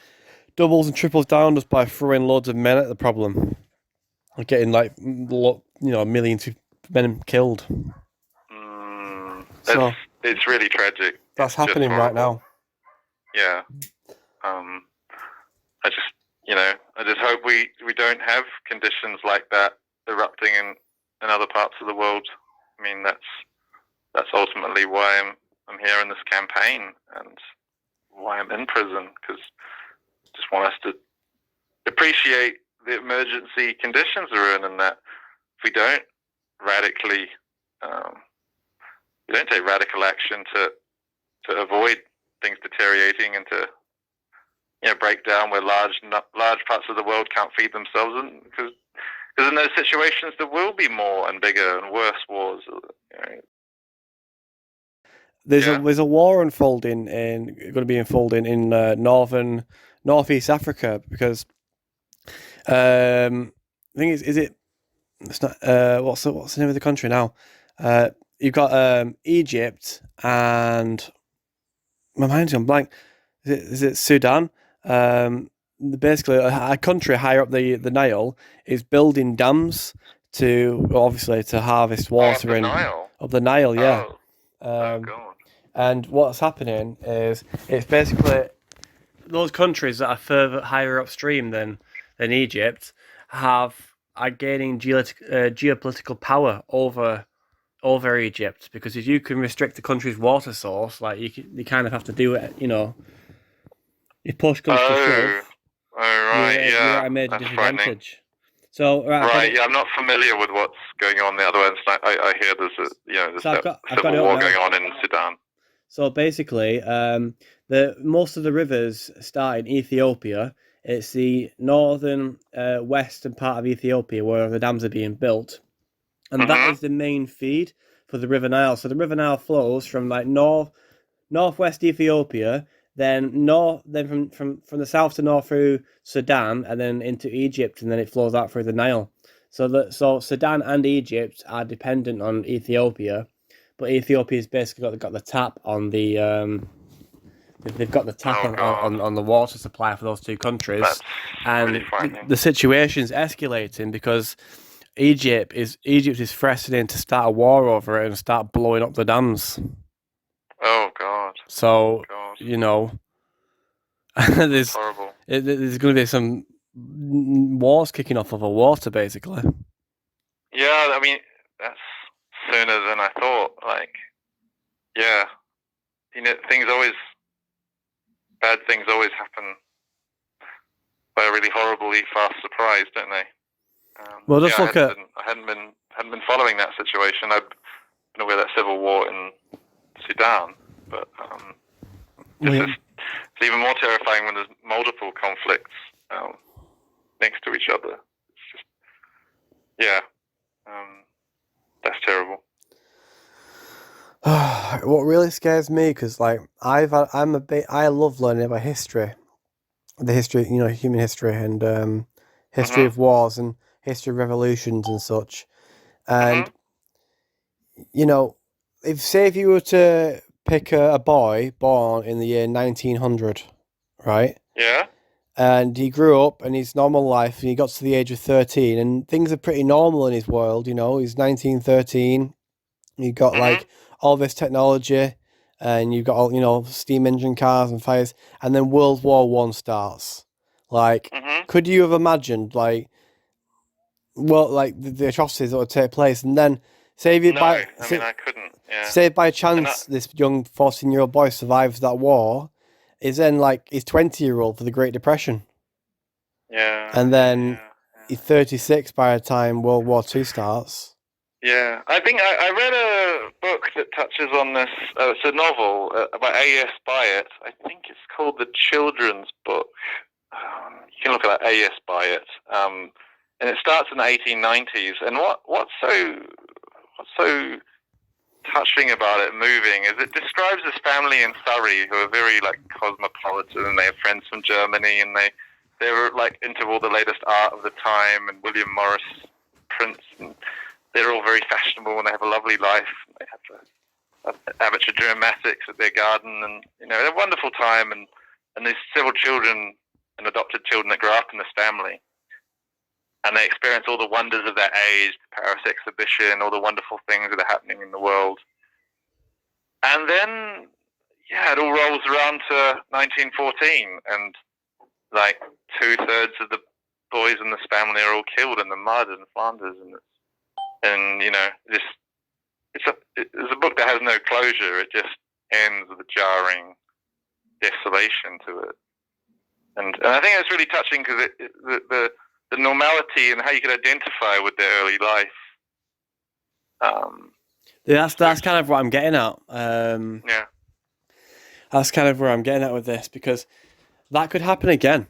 doubles and triples down just by throwing loads of men at the problem, and getting like millions of men killed. So
it's really tragic.
That's happening right now.
Yeah. I just hope we don't have conditions like that erupting in other parts of the world. I mean, that's ultimately why I'm here in this campaign and why I'm in prison, because I just want us to appreciate the emergency conditions we're in, and that if we don't take radical action to avoid things deteriorating and to break down where large parts of the world can't feed themselves, because in those situations there will be more and bigger and worse wars.
There's a war unfolding in northeast Africa, because I think it's not what's the name of the country now? You've got Egypt and my mind's gone blank. Is it Sudan? basically a country higher up the Nile is building dams to obviously to harvest water
the
in
Nile.
of the Nile, yeah. Um,
God.
and what's happening is it's basically those countries that are further higher upstream than Egypt are gaining geopolitical power over Egypt, because if you can restrict the country's water source, like you kind of have to do it, if push comes to
Oh,
shove,
right,
you're
yeah,
at a major
that's frightening.
disadvantage. So right, I've got
Right,
it.
yeah, I'm not familiar with what's going on the other end. I hear there's
So
that
I've got
civil
it up
war
now.
going on in Sudan.
So basically, the most of the rivers start in Ethiopia. It's the northern western part of Ethiopia where the dams are being built, and that
Mhm.
is the main feed for the River Nile. So the River Nile flows from like northwest Ethiopia, then from the south to north through Sudan, and then into Egypt, and then it flows out through the Nile. So Sudan and Egypt are dependent on Ethiopia, but Ethiopia's basically got the tap on the they've got the tap
Oh God,
on the water supply for those two countries,
that's really
and
frightening.
the situation's escalating because Egypt is threatening to start a war over it and start blowing up the dams.
Oh God,
So
God,
you know,
that's
there's
horrible.
there's going to be some wars kicking off over water, basically.
Yeah, I mean that's sooner than I thought. Like, yeah, things always bad things always happen by a really horribly fast surprise, don't they?
Well,
Yeah,
just look at
I hadn't been following that situation. I've been aware of that civil war in Sudan, but it's even more terrifying when there's multiple conflicts next to each other. It's just, yeah, that's terrible.
what really scares me, because like I love learning about history, the history, human history, and history
Mhm.
of wars and history of revolutions and such. And
Mhm.
you know, if you were to pick a boy born in the year 1900, right?
Yeah.
And he grew up and his normal life, and he got to the age of 13, and things are pretty normal in his world. He's 1913. You got
Mhm.
like all this technology, and you've got all steam engine cars and fires, and then World War One starts. Like,
Mhm.
could you have imagined the atrocities that would take place, and then say
No, I mean I couldn't. Yeah.
say by
And I,
chance this young 14-year-old boy survives that war, is then like he's 20-year-old for the Great Depression,
yeah,
and
yeah,
then
yeah,
he's 36 by the time World War Two starts.
yeah. I think I read a book that touches on this. It's a novel by A.S. Byatt. I think it's called The Children's Book. You can look at that, A.S. Byatt. And it starts in the 1890s. And what's so touching about it, moving, is it describes this family in Surrey who are very like cosmopolitan, and they have friends from Germany, and they were like into all the latest art of the time, and William Morris prints, and they're all very fashionable, and they have a lovely life. They have amateur dramatics at their garden, and they have a wonderful time, and there's several children and adopted children that grow up in this family, and they experience all the wonders of their age, the Paris exhibition, all the wonderful things that are happening in the world. And then, yeah, it all rolls around to 1914, and like 2/3 of the boys in this family are all killed in the mud in Flanders, and it's a book that has no closure. It just ends with a jarring desolation to it, and I think it's really touching because the normality and how you could identify with their early life.
That's kind of what I'm getting at.
Yeah.
That's kind of where I'm getting at with this, because that could happen again.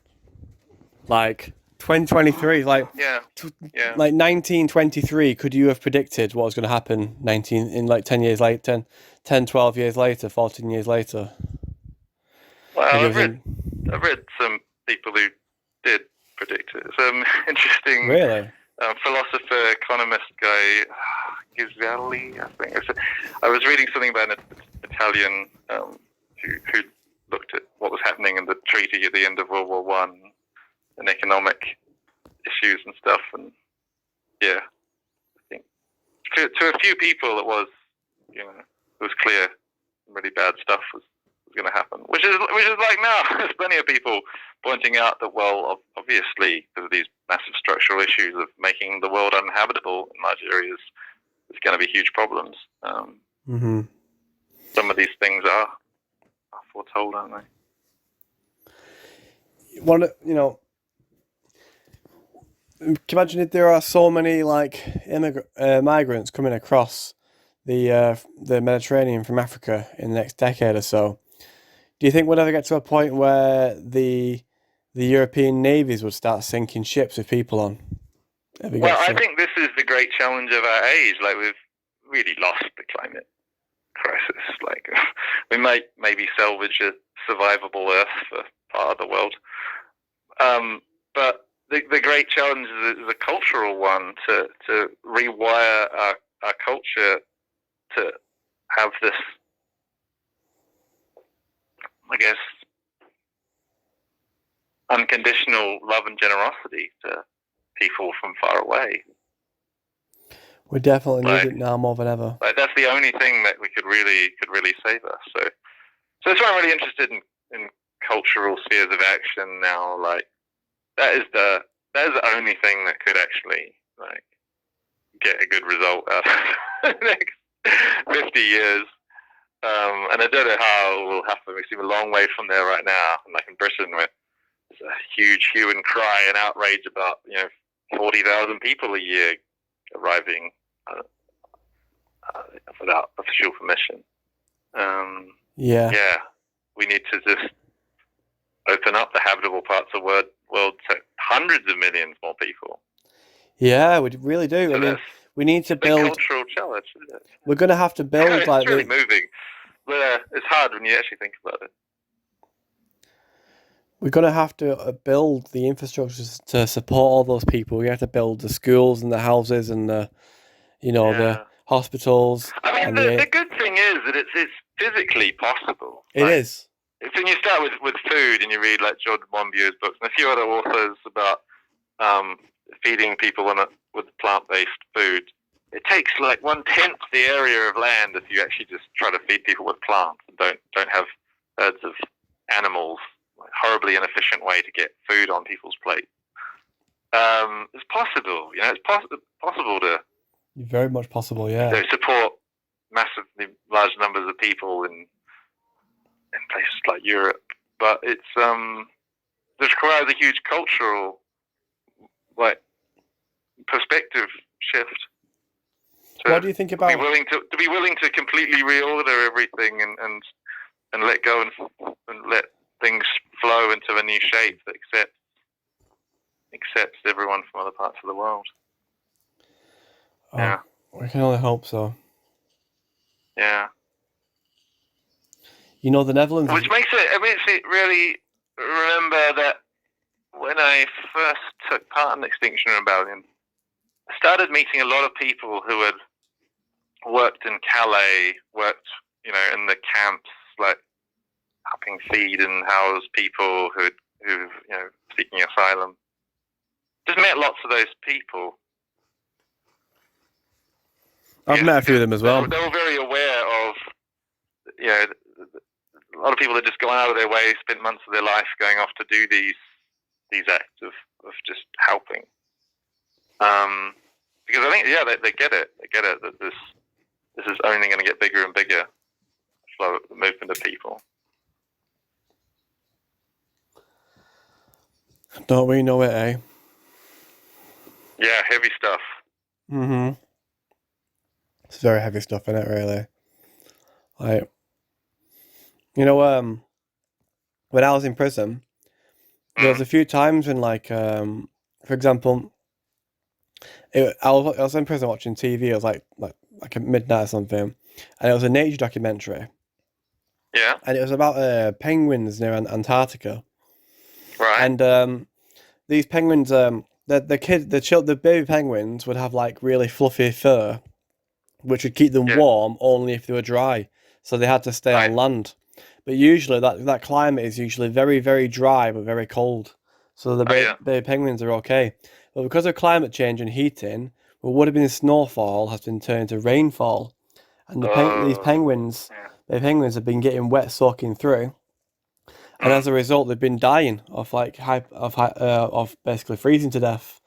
Like 2023,
Yeah.
like 1923, could you have predicted what was going to happen 19 in like 10 years later, 10, 12 years later, 14 years later?
Well,
Would you have
I've read some people who did predict it. Some interesting
really?
philosopher, economist guy, Ghiselli, I think. I was reading something about an Italian who looked at what was happening in the treaty at the end of World War One. and economic issues and stuff. And yeah, I think to a few people it was clear really bad stuff was going to happen, which is like now. There's plenty of people pointing out that, well, obviously, because of these massive structural issues of making the world uninhabitable in large areas, there's going to be huge problems. Some of these things are foretold, aren't they?
Can you imagine if there are so many like migrants coming across the Mediterranean from Africa in the next decade or so? Do you think we'll ever get to a point where the European navies would start sinking ships with people on?
Well, I think this is the great challenge of our age. Like, we've really lost the climate crisis. Like, we might maybe salvage a survivable Earth for part of the world, but the great challenge is a cultural one, to rewire our culture to have this, I guess, unconditional love and generosity to people from far away.
We definitely need it now more than ever.
Like, that's the only thing that could really save us. So that's why I'm really interested in cultural spheres of action now. Like, that is the only thing that could actually like get a good result out of the next 50 years. And I don't know how it will happen. We seem a long way from there right now. And like in Britain, where there's a huge hue and cry and outrage about 40,000 people a year arriving without official permission. Yeah, we need to just open up the habitable parts of the world to hundreds of millions more people.
Yeah, we really do. I mean, we need to build
a cultural challenge, isn't it?
We're going to have to build
it's really moving. But it's hard when you actually think about it.
We're going to have to build the infrastructure to support all those people. We have to build the schools and the houses and the hospitals.
I mean, the good thing is that it's physically possible.
It is.
When you start with food and you read like Jordan Monbiot's books and a few other authors about feeding people with plant-based food, it takes like 1/10 the area of land if you actually just try to feed people with plants and don't have herds of animals. Like, horribly inefficient way to get food on people's plates. It's possible, it's possible to
very much possible, yeah.
To support massively large numbers of people in places like Europe, but it requires a huge cultural perspective shift.
What do you think about
to be willing to completely reorder everything and let go and let things flow into a new shape that accepts everyone from other parts of the world. Yeah,
we can only hope so.
Yeah.
The Netherlands,
which makes it really remember that when I first took part in Extinction Rebellion, I started meeting a lot of people who had worked in Calais, worked in the camps, like helping feed and house people who seeking asylum. Just met lots of those people.
I've met a few of them as well.
They were very aware of, a lot of people that just gone out of their way, spent months of their life going off to do these acts of just helping. Because I think, they get it. They get it that this is only going to get bigger and bigger. Flow, the movement of people.
Don't we know it, eh?
Yeah, heavy stuff.
Mm-hmm. It's very heavy stuff, isn't it, really? Like, when I was in prison, there was a few times when, like, for example, I was in prison watching TV. It was like at midnight or something, and it was a nature documentary.
Yeah.
And it was about penguins near Antarctica.
Right.
And these penguins, the baby penguins would have like really fluffy fur, which would keep them warm only if they were dry. So they had to stay on land. But usually that climate is usually very, very dry but very cold. so the baby penguins are okay. But because of climate change and heating, what would have been snowfall has been turned into rainfall, and these penguins,
yeah.
the penguins have been getting wet soaking through, and as a result, they've been dying of of basically freezing to death.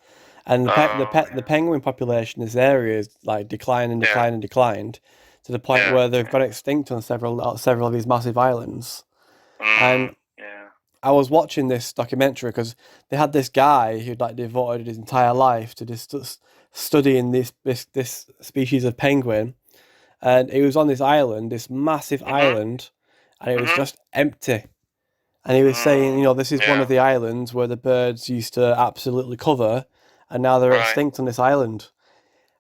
And the penguin population in this area is like declined and declined and declined to the point where they've gone extinct on several of these massive islands. And I was watching this documentary because they had this guy who'd like devoted his entire life to just studying this species of penguin, and he was on this island, this massive island, and it was just empty. And he was saying, this is one of the islands where the birds used to absolutely cover, and now they're extinct on this island.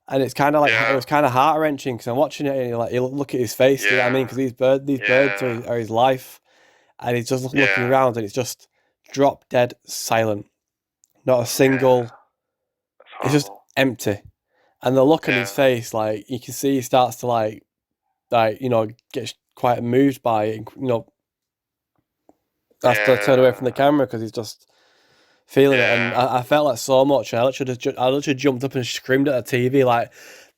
And it's kind of like it was kind of heart wrenching because I'm watching it and you look at his face. You know what I mean? Because these birds are his life, and he's just looking around and it's just drop dead silent, not a single. It's just empty, and the look on his face, like you can see, he starts to get quite moved by it. Has to turn away from the camera because he's just feeling it, and I felt like so much. I literally jumped up and screamed at the TV like,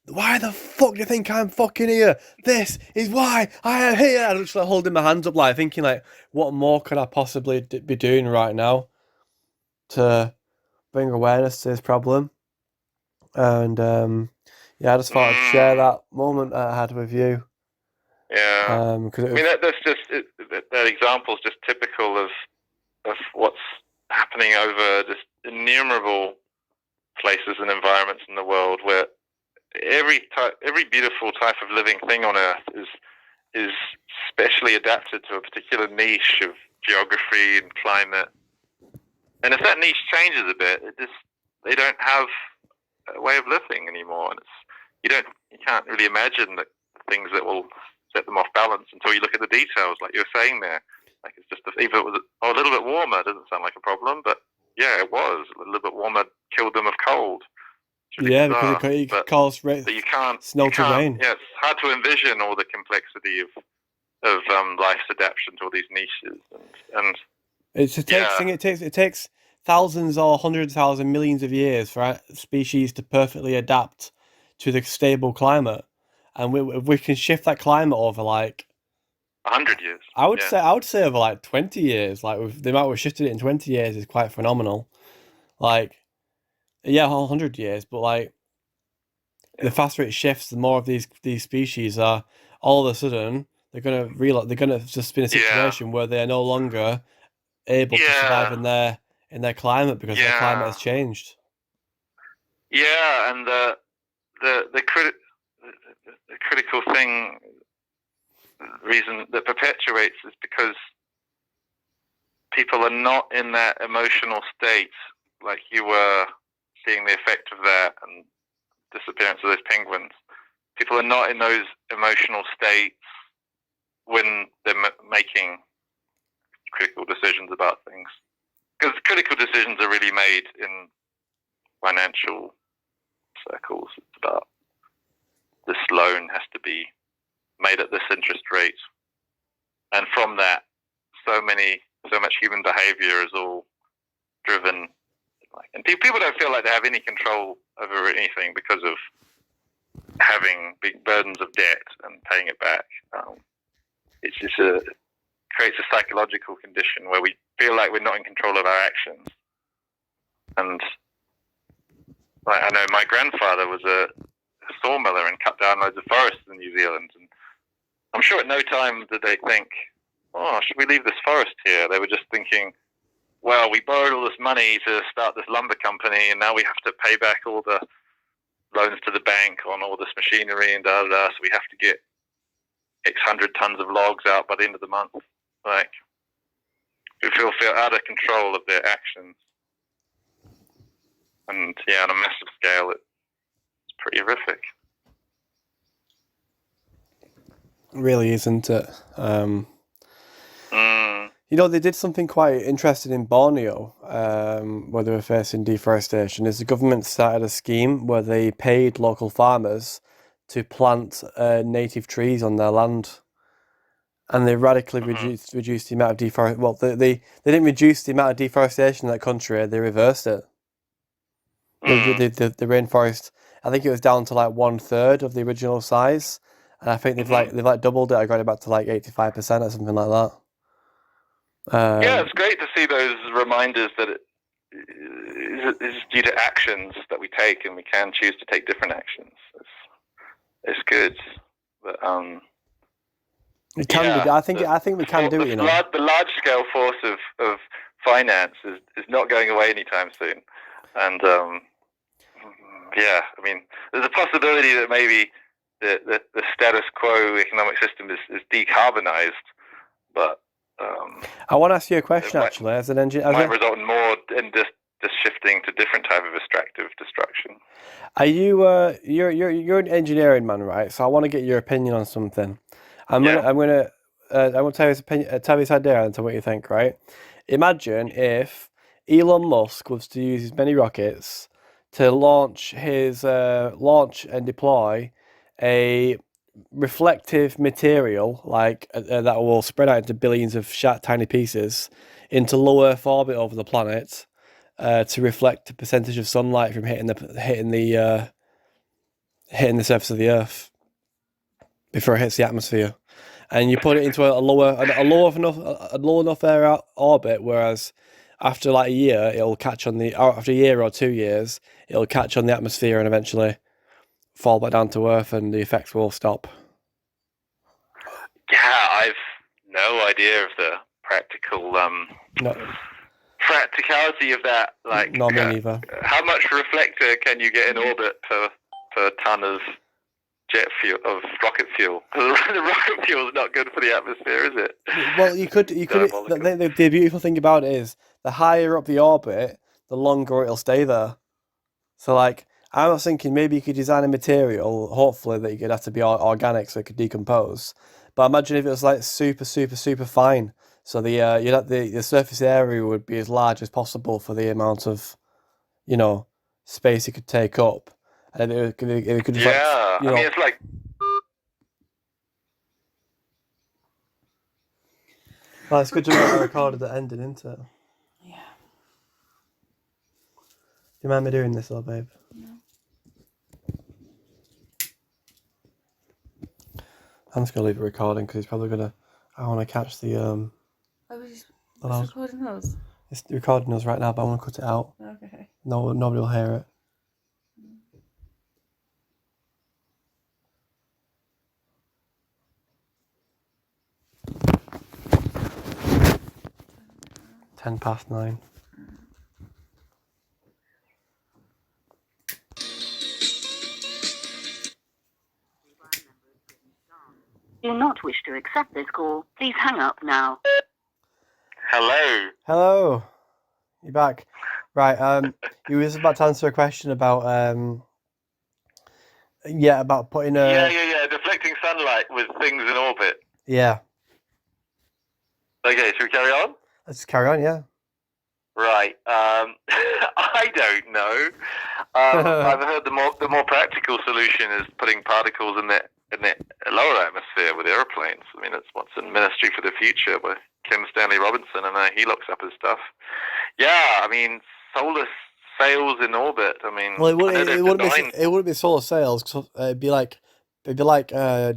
"Why the fuck do you think I'm fucking here? This is why I am here." I was just holding my hands up, like thinking, like, what more could I possibly be doing right now to bring awareness to this problem? And I just thought I'd share that moment I had with you.
Yeah, because that example is just typical of what's happening over just innumerable places and environments in the world, where every beautiful type of living thing on Earth is specially adapted to a particular niche of geography and climate. And if that niche changes a bit, they don't have a way of living anymore, and you can't really imagine the things that will set them off balance until you look at the details, like you were saying there. Like it's just even it was a little bit warmer. It doesn't sound like a problem, but yeah, it was a little bit warmer. Killed them of cold.
Yeah, bizarre. Because it caused snow to rain.
Yeah, it's hard to envision all the complexity of life's adaptation to all these niches, and
it takes thousands or hundreds of thousands, millions of years for species to perfectly adapt to the stable climate, and we can shift that climate over like
100 years.
I would say over like 20 years. Like the amount we've shifted it in 20 years is quite phenomenal. Like, yeah, 100 years, but like the faster it shifts, the more of these species are all of a sudden they're gonna just be in a situation where they are no longer able to survive in their climate because their climate has changed.
Yeah, and the critical thing, reason that perpetuates is because people are not in that emotional state, like you were seeing the effect of that and disappearance of those penguins. People are not in those emotional states when they're making critical decisions about things, because critical decisions are really made in financial circles. It's about this loan has to be made at this interest rate, and from that, so much human behavior is all driven. And people don't feel like they have any control over anything because of having big burdens of debt and paying it back. It's just creates a psychological condition where we feel like we're not in control of our actions. And I know my grandfather was a sawmiller and cut down loads of forests in New Zealand, and I'm sure at no time did they think, "Oh, should we leave this forest here?" They were just thinking, well, we borrowed all this money to start this lumber company, and now we have to pay back all the loans to the bank on all this machinery and so we have to get X hundred tons of logs out by the end of the month. Like, people feel out of control of their actions. And on a massive scale, it's pretty horrific.
It really isn't it? They did something quite interesting in Borneo, where they were facing deforestation. Is the government started a scheme where they paid local farmers to plant native trees on their land, and they radically
Mhm.
reduced the amount of deforestation. Well, they didn't reduce the amount of deforestation in that country. They reversed it.
Mm.
The rainforest, I think it was down to like 1/3 of the original size, and I think
Mhm.
they've like doubled it. I got it back to like 85% or something like that.
Yeah, it's great to see those reminders that it is due to actions that we take, and we can choose to take different actions. It's good, but
It can be. I think we can do it. You know.
the large scale force of finance is not going away anytime soon, and yeah, I mean, there's a possibility that maybe the status quo economic system is decarbonized, but
I want to ask you a question
it
actually, as an engineer.
might result in more in just shifting to different type of extractive destruction.
Are you you're an engineering man, right? So I want to get your opinion on something.
Yeah.
I'm gonna tell you his opinion, tell you his idea and tell what you think, right? Imagine if Elon Musk was to use his many rockets to launch and deploy a reflective material that will spread out into billions of tiny pieces into low Earth orbit over the planet to reflect the percentage of sunlight from hitting the surface of the Earth before it hits the atmosphere, and you put it into a low enough air orbit, whereas after like a year it'll catch on the or after a year or 2 years it'll catch on the atmosphere and eventually fall back down to Earth, and the effects will stop.
Yeah, I've no idea of the practical
No,
practicality of that. Like,
not me neither.
how much reflector can you get in orbit per ton of jet fuel, of rocket fuel? Because the rocket fuel is not good for the atmosphere, is it?
Well, you could. The beautiful thing about it is the higher up the orbit, the longer it'll stay there. So, like, I was thinking maybe you could design a material, hopefully that you could have to be organic so it could decompose. But imagine if it was like super, super, super fine. So the surface area would be as large as possible for the amount of space it could take up, and it could just
Yeah, I mean, it's like.
Well, it's good to know I recorded the ending, isn't it?
Yeah.
Do you mind me doing this, little babe?
No.
I'm just gonna leave it recording because he's probably gonna. I want to catch the
I was
Well,
recording those.
It's recording us right now, but I want to cut it out.
Okay.
No, nobody will hear it. Ten past 9.
Do not wish to accept this call. Please hang up now.
Hello.
Hello, you're back. Right. You was about to answer a question about about putting a
Yeah. Deflecting sunlight with things in orbit.
yeah.
Okay, should we carry on?
Let's just carry on. Yeah.
Right. I don't know. I've heard the more practical solution is putting particles in the lower atmosphere with airplanes. I mean, that's what's in Ministry for the Future by Kim Stanley Robinson, and he looks up his stuff. Yeah, I mean, solar sails in orbit. I mean,
Well, it wouldn't be solar sails. 'Cause, it'd be like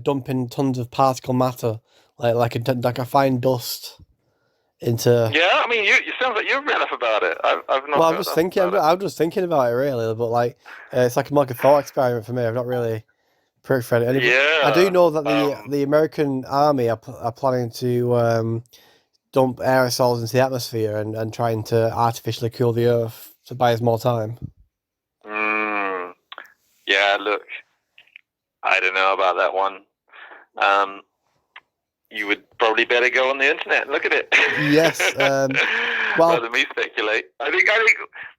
dumping tons of particle matter, like a fine dust into.
Yeah, I mean, you sound like you've read up about it. I've not.
Well, I'm just thinking. I'm just thinking about it really, but like, it's like a thought experiment for me. I've not really preferred it.
Yeah.
I do know that the American Army are planning to dump aerosols into the atmosphere and trying to artificially cool the Earth to buy us more time.
Yeah. Look, I don't know about that one. You would probably better go on the internet and look at it.
Yes.
Rather than me speculate. I think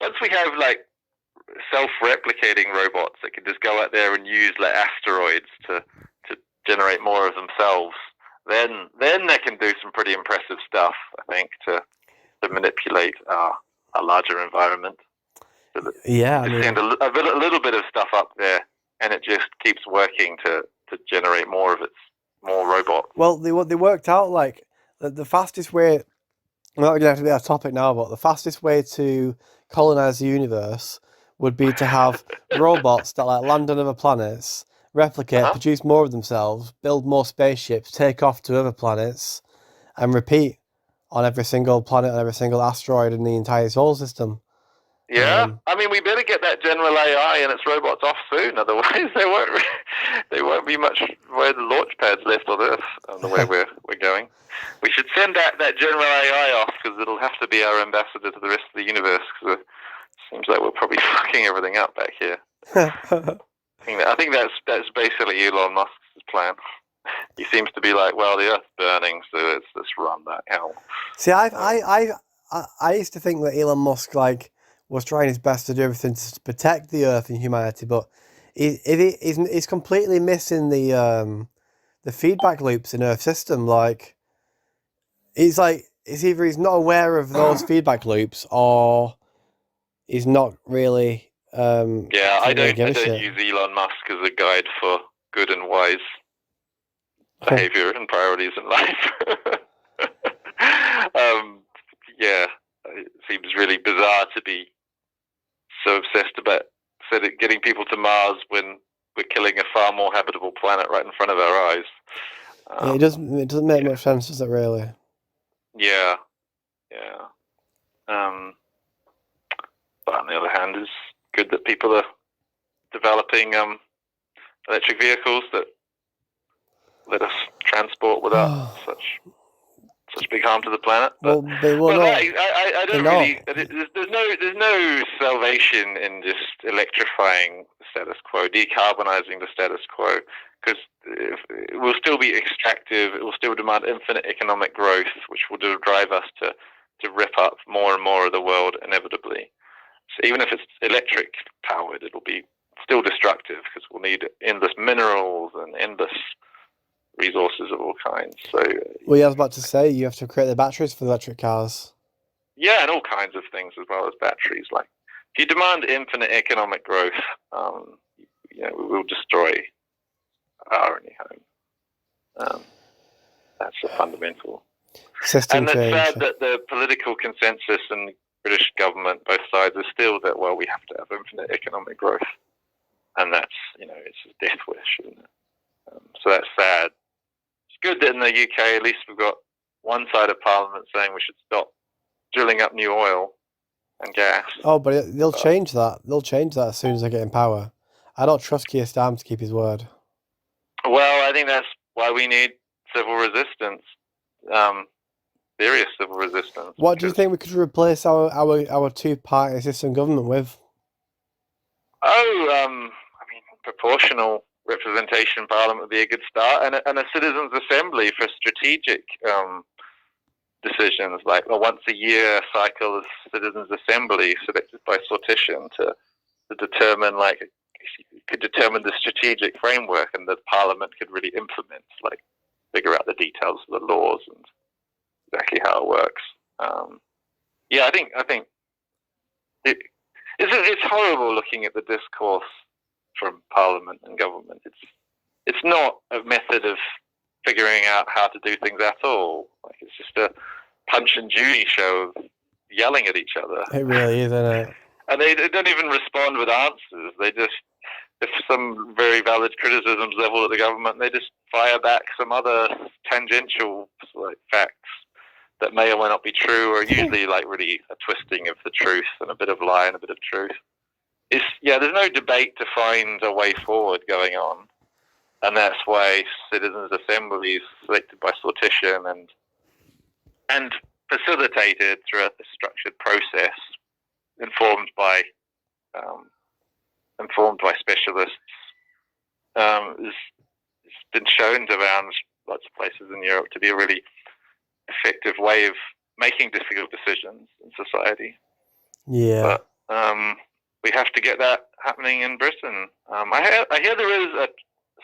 once we have like self-replicating robots that can just go out there and use like asteroids to generate more of themselves, then they can do some pretty impressive stuff. I think to manipulate a larger environment.
Yeah, I mean,
send a little bit of stuff up there, and it just keeps working to generate more of more robots.
Well, they worked out like the fastest way. We're not going to have to be our topic now, but the fastest way to colonize the universe would be to have robots that like land on other planets, replicate, produce more of themselves, build more spaceships, take off to other planets, and repeat on every single planet, on every single asteroid in the entire solar system.
Yeah, I mean, we better get that general AI and its robots off soon. Otherwise, they won't be much where the launch pads left on Earth on the way we're going. We should send that general AI off because it'll have to be our ambassador to the rest of the universe. Because it seems like we're probably fucking everything up back here. I think that's basically Elon Musk's plan. He seems to be like, well, the Earth's burning, so let's run that hell.
See, I used to think that Elon Musk was trying his best to do everything to protect the Earth and humanity, but he's completely missing the feedback loops in Earth system. Like, it's either he's not aware of those feedback loops or he's not really.
I don't use Elon Musk as a guide for good and wise behavior and priorities in life. It seems really bizarre to be so obsessed about getting people to Mars when we're killing a far more habitable planet right in front of our eyes.
It doesn't make much sense, does it really?
Yeah. But on the other hand, it's good that people are developing electric vehicles that let us transport without such big harm to the planet. But,
well, they will not.
I don't really. There's no salvation in just electrifying the status quo, decarbonizing the status quo, because it will still be extractive. It will still demand infinite economic growth, which will drive us to rip up more and more of the world inevitably. So even if it's electric powered, it'll be still destructive because we'll need endless minerals and endless resources of all kinds. So,
well, I was about to say you have to create the batteries for the electric cars.
Yeah, and all kinds of things as well as batteries. Like, if you demand infinite economic growth, we will destroy our only home. That's a fundamental
system
and it's
change.
sad that the political consensus in the British government, both sides, is still that, well, we have to have infinite economic growth. And that's, it's a death wish, isn't it? So that's sad. It's good that in the UK, at least we've got one side of Parliament saying we should stop drilling up new oil and gas.
Oh, but they'll change that. They'll change that as soon as they get in power. I don't trust Keir Starmer to keep his word.
Well, I think that's why we need civil resistance. Serious civil resistance.
What do you think we could replace our two-party system government with?
Proportional representation in Parliament would be a good start, and a citizens' assembly for strategic decisions, like a once-a-year cycle of citizens' assembly selected by sortition to determine, could determine the strategic framework, and that Parliament could really implement, figure out the details of the laws and exactly how it works. I think it's horrible looking at the discourse from Parliament and government. It's not a method of figuring out how to do things at all. It's just a Punch and Judy show of yelling at each other.
It really is, isn't it?
And they don't even respond with answers. They just, if some very valid criticisms leveled at the government, they just fire back some other tangential facts that may or may not be true, or usually really a twisting of the truth and a bit of lie and a bit of truth. There's no debate to find a way forward going on, and that's why citizens' assemblies selected by sortition and facilitated throughout the structured process, informed by specialists, it's been shown around lots of places in Europe to be a really effective way of making difficult decisions in society.
Yeah.
But we have to get that happening in Britain. I hear there is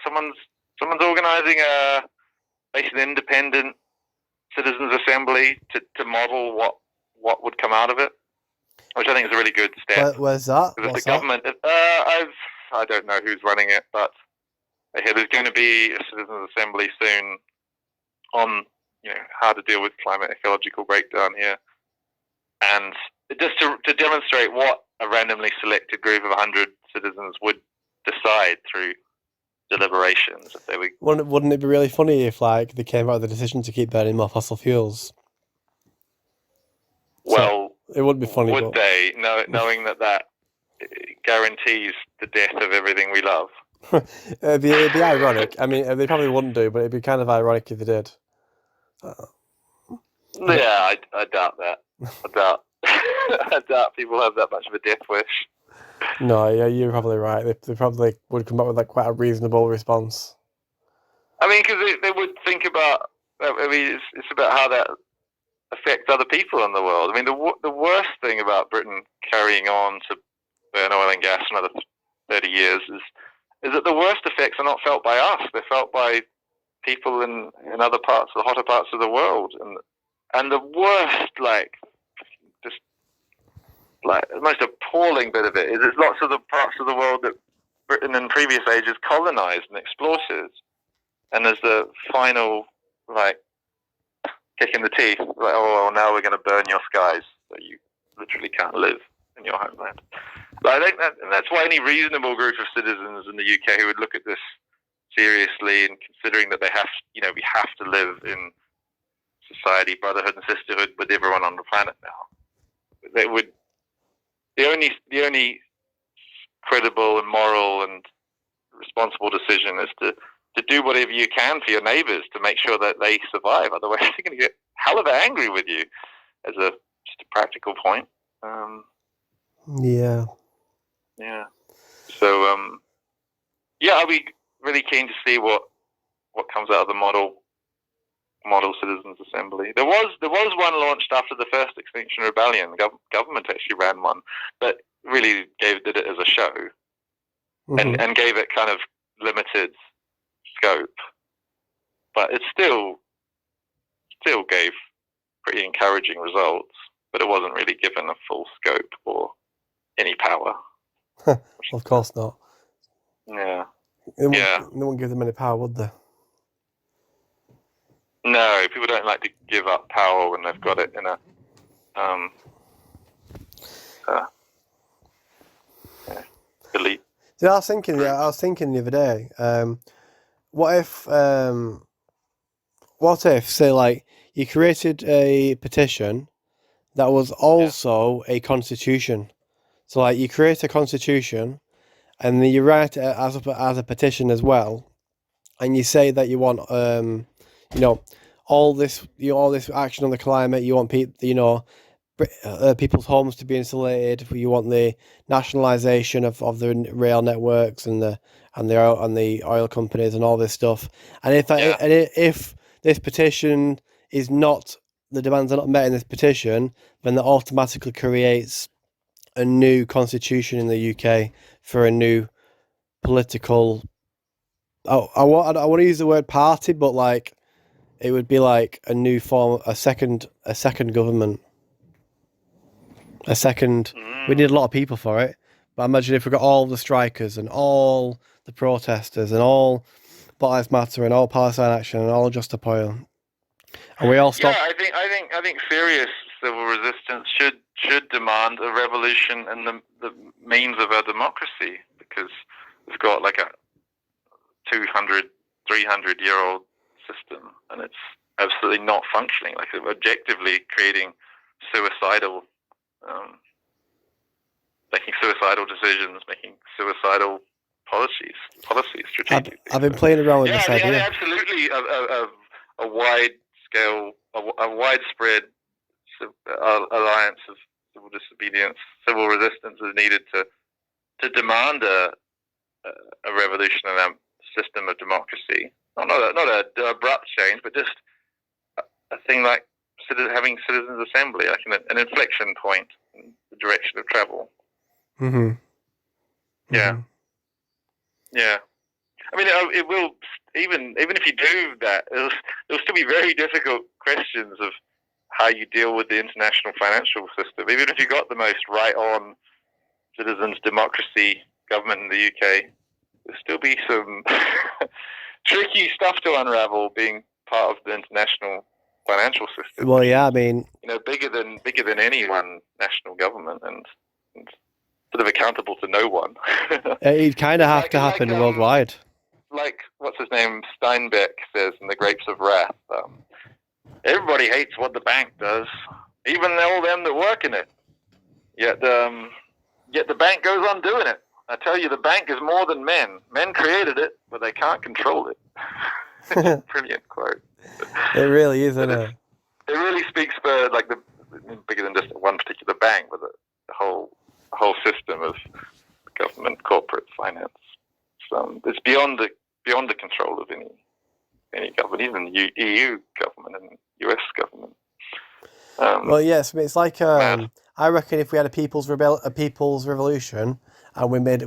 someone's organising an independent citizens' assembly to model what would come out of it, which I think is a really good step.
Where's that?
Because the government, I don't know who's running it, but There's going to be a citizens' assembly soon on how to deal with climate ecological breakdown here, and just to demonstrate what a randomly selected group of 100 citizens would decide through deliberations if they were.
Wouldn't it be really funny if like they came out with the decision to keep burning more fossil fuels?
Well,
so it would be funny.
Would they, knowing that guarantees the death of everything we love?
It'd be ironic. I mean, they probably wouldn't do, but it'd be kind of ironic if they did.
Yeah, I doubt that. I doubt people have that much of a death wish.
No, yeah, you're probably right. They probably would come up with like quite a reasonable response.
I mean, because they would think about. I mean, it's about how that affects other people in the world. I mean, the worst thing about Britain carrying on to burn oil and gas for another 30 years is that the worst effects are not felt by us. They're felt by people in other parts, the hotter parts of the world, and the worst, the most appalling bit of it is there's lots of the parts of the world that Britain in previous ages colonized and exploited, and as the final kick in the teeth, now we're going to burn your skies so you literally can't live in your homeland. But I think that's why any reasonable group of citizens in the UK who would look at this seriously and considering that we have to live in society, brotherhood and sisterhood with everyone on the planet now. The only credible and moral and responsible decision is to do whatever you can for your neighbours to make sure that they survive. Otherwise, they're going to get hell of angry with you. As just a practical point.
Yeah.
Yeah. So I'll be really keen to see what comes out of the model Citizens Assembly. There was one launched after the first Extinction Rebellion. The government actually ran one, but really did it as a show, and gave it kind of limited scope. But it still gave pretty encouraging results. But it wasn't really given a full scope or any power.
Of course not.
Yeah.
They wouldn't give them any power, would they?
No, people don't like to give up power when they've got it in a elite.
See, I was thinking the other day, what if, say, like, you created a petition that was also a constitution. So, like, you create a constitution, and then you write it as a petition as well, and you say that you want, all this action on the climate. You want people's homes to be insulated. You want the nationalisation of the rail networks and the oil companies and all this stuff. And if this petition is not, the demands are not met in this petition, then that automatically creates a new constitution in the UK for a new political. I want to use the word party, but like it would be like a new form, a second government. We need a lot of people for it. But imagine if we got all the strikers and all the protesters and all Black Lives Matter and all Palestine Action and all Just Stop Oil, and we all stop.
Yeah, I think serious civil resistance should demand a revolution in the means of our democracy, because we've got like a 200, 300-year-old system, and it's absolutely not functioning. Like, objectively creating suicidal, making suicidal decisions, making suicidal policies strategically.
I've been playing around with this idea.
Yeah, absolutely. A wide scale, a widespread alliance of civil disobedience, civil resistance is needed to demand a revolution in our system of democracy. Not an abrupt change, but just a thing like having citizens' assembly, like an inflection point in the direction of travel. Yeah. I mean, it will, even if you do that, there'll still be very difficult questions of how you deal with the international financial system. Even if you got the most right-on citizens' democracy government in the UK, there'll still be some tricky stuff to unravel being part of the international financial system.
Well, yeah, I mean,
bigger than any one national government, and sort of accountable to no one.
It'd kind of have to happen worldwide.
Like, what's his name, Steinbeck says in The Grapes of Wrath, everybody hates what the bank does, even all them that work in it. Yet the bank goes on doing it. I tell you, the bank is more than men. Men created it, but they can't control it. Brilliant quote.
It really is, isn't it?
It really speaks for bigger than just one particular bank, but the whole system of government, corporate finance. It's beyond the control of any government, even the EU government and US government.
Well, yes, it's like I reckon if we had a people's revolution, and we had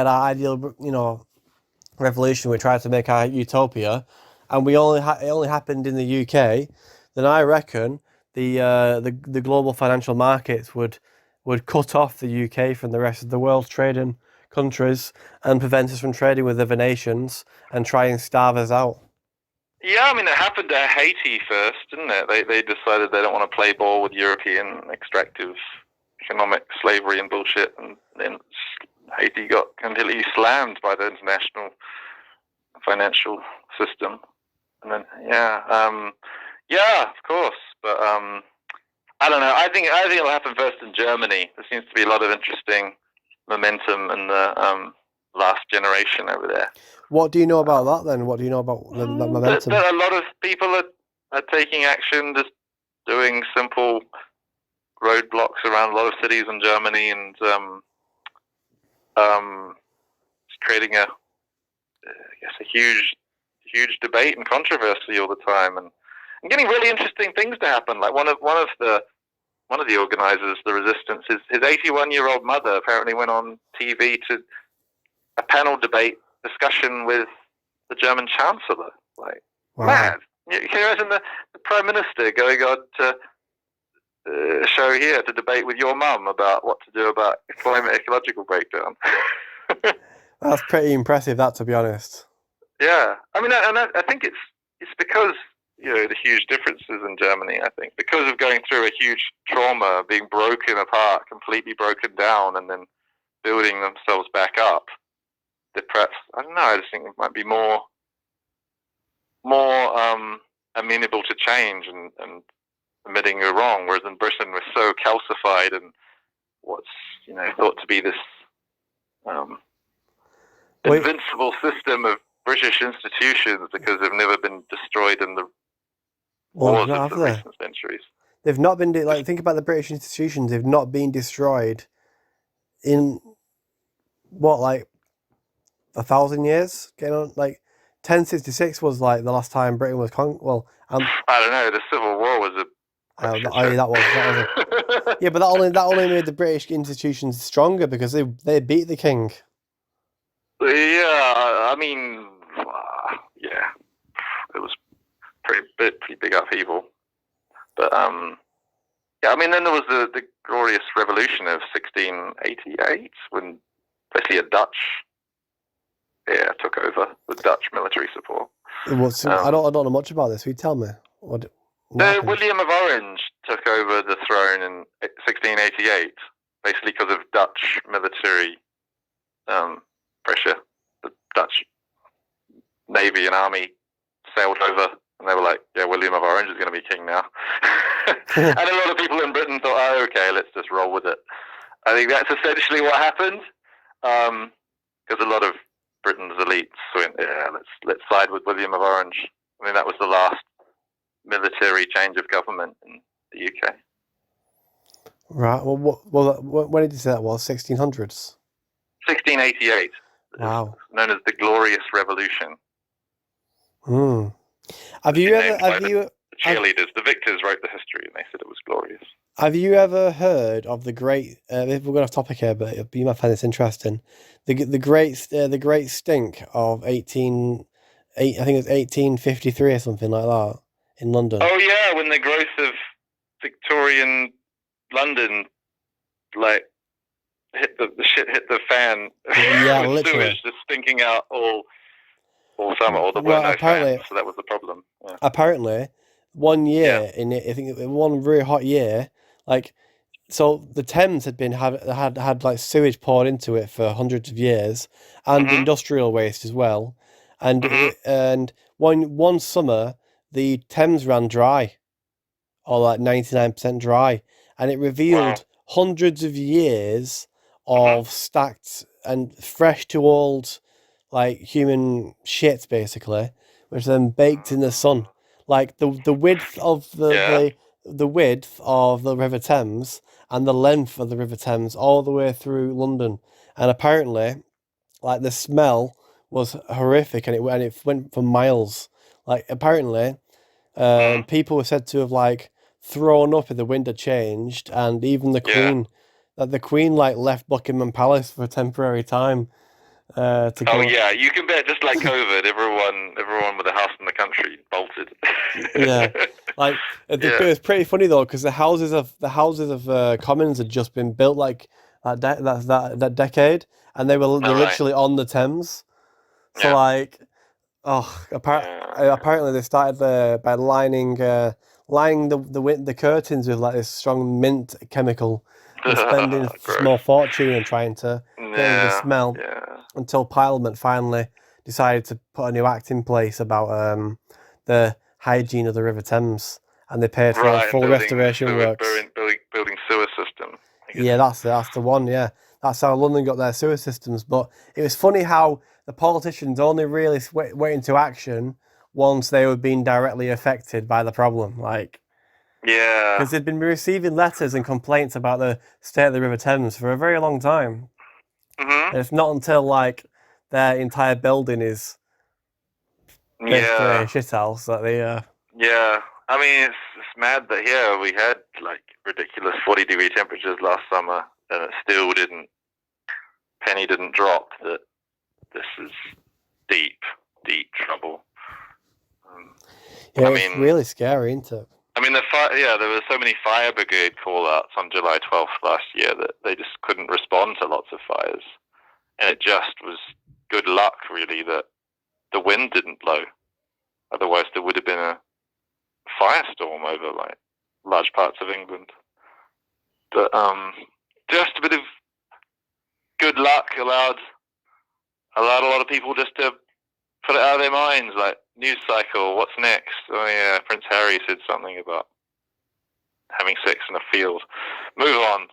our ideal, revolution, we tried to make our utopia, and it only happened in the UK, then I reckon the global financial markets would cut off the UK from the rest of the world's trading countries and prevent us from trading with other nations and try and starve us out.
Yeah, I mean, it happened to Haiti first, didn't it? They decided they don't want to play ball with European extractive economic slavery and bullshit, and then Haiti got completely slammed by the international financial system. And then, of course, but I don't know. I think it'll happen first in Germany. There seems to be a lot of interesting momentum in the last generation over there.
What do you know about that then? What do you know about the momentum?
That a lot of people are taking action, just doing simple roadblocks around a lot of cities in Germany, and it's creating a huge debate and controversy all the time, and getting really interesting things to happen. Like one of the organizers, the resistance, his 81-year-old mother apparently went on TV to a panel debate discussion with the German Chancellor. Like, wow. Mad. You can imagine the Prime Minister going on to show here to debate with your mum about what to do about climate ecological breakdown.
That's pretty impressive, that, to be honest.
Yeah. I mean, and I think it's because, the huge differences in Germany, I think, because of going through a huge trauma, being broken apart, completely broken down, and then building themselves back up. Perhaps, I don't know, I just think it might be more amenable to change and admitting you're wrong, whereas in Britain we're so calcified and what's thought to be this invincible system of British institutions because they've never been destroyed in the wars of the recent centuries.
They've not been, think about the British institutions, they've not been destroyed in, 1,000 years? Getting on, 1066 was the last time Britain was
I don't know. The Civil War was
that was yeah, but that only made the British institutions stronger because they beat the king.
Yeah, I mean, it was pretty big upheaval. But I mean, then there was the Glorious Revolution of 1688 when basically a Dutch took over with Dutch military support.
I don't know much about this. Will you tell me? What
William of Orange took over the throne in 1688, basically because of Dutch military pressure. The Dutch navy and army sailed over, and they were like, "Yeah, William of Orange is going to be king now." And a lot of people in Britain thought, "Oh, okay, let's just roll with it." I think that's essentially what happened, because a lot of Britain's elites went, "Yeah, let's side with William of Orange." I mean, that was the last military change of government in the UK.
Right. Well, when did you say that was? 1600s.
1688.
Wow.
Known as the Glorious Revolution.
Have you ever?
The cheerleaders, the victors, wrote the history, and they said it was glorious.
Have you ever heard of the great? We're going off topic here, but you might find this interesting. The great stink of 1853 or something like that in London.
Oh yeah, when the growth of Victorian London the shit hit the fan.
Yeah,
with
literally.
sewage just stinking out all summer, or there were
Well,
no
apparently-
fans, so that was the problem. Yeah.
Apparently, one year I think in one really hot year, like, so the Thames had like sewage poured into it for hundreds of years, and
Mhm.
industrial waste as well, and
Mhm.
and one summer the Thames ran dry, or like 99% dry, and it revealed hundreds of years of stacked and fresh to old, like, human shit, basically, which then baked in the sun. Like the width of the width of the River Thames and the length of the River Thames all the way through London, and apparently, like, the smell was horrific, and it went for miles. Like, apparently, people were said to have, like, thrown up if the wind had changed, and even the Queen, that the Queen, like, left Buckingham Palace for a temporary time to go.
Oh yeah, you can bet. Just like COVID, everyone with a house in the country bolted.
Yeah, like, it was pretty funny though, because the houses of Commons had just been built, like, that decade, and they're literally on the Thames. So,
Yeah.
like, apparently they started by lining the curtains with, like, this strong mint chemical, and spending a small fortune and trying to get rid of the smell, until Parliament finally decided to put a new act in place about the hygiene of the River Thames, and they paid for full restoration works.
Building sewer system.
Yeah, that's the one. Yeah, that's how London got their sewer systems. But it was funny how the politicians only really went into action once they were being directly affected by the problem. Like, because they'd been receiving letters and complaints about the state of the River Thames for a very long time.
Mhm.
And it's not until, like, their entire building is basically a shithouse that they.
Yeah, I mean, it's mad that here we had, like, ridiculous 40-degree temperatures last summer, and it still penny didn't drop. That this is deep trouble.
It's really scary, isn't it?
I mean, there were so many fire brigade call-outs on July 12th last year that they just couldn't respond to lots of fires, and it just was good luck, really, that the wind didn't blow. Otherwise, there would have been a firestorm over, like, large parts of England. But just a bit of good luck allowed a lot of people just to put it out of their minds, like, news cycle, what's next? Oh yeah, Prince Harry said something about having sex in a field. Move on.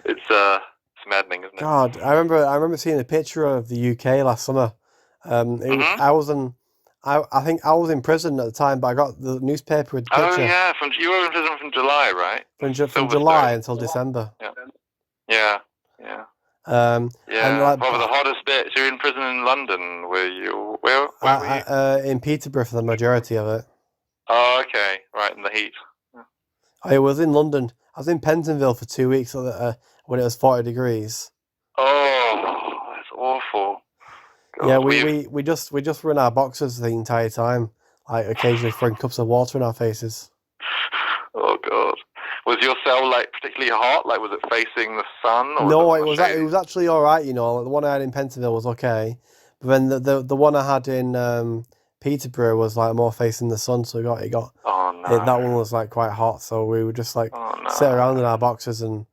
It's maddening, isn't it?
God, I remember seeing a picture of the UK last summer. I think I was in prison at the time, but I got the newspaper with the picture.
Oh yeah, you were in prison from July, right?
From July until December.
Yeah.
And, like,
what were the hottest bits? You're in prison in London. Where were you?
In Peterborough for the majority of it.
Oh, okay. Right, in the heat.
I was in London. I was in Pentonville for 2 weeks when it was 40 degrees.
Oh, that's awful. God,
yeah, we just were in our boxers the entire time, like, occasionally throwing cups of water in our faces.
Oh God. Was your cell, like, particularly hot? Like, was it facing the sun? Or
no, it was actually all right. Like, the one I had in Pentonville was okay, but then the one I had in Peterborough was, like, more facing the sun, so it got.
Oh no.
That one was, like, quite hot, so we would just, like, sit around in our boxes, and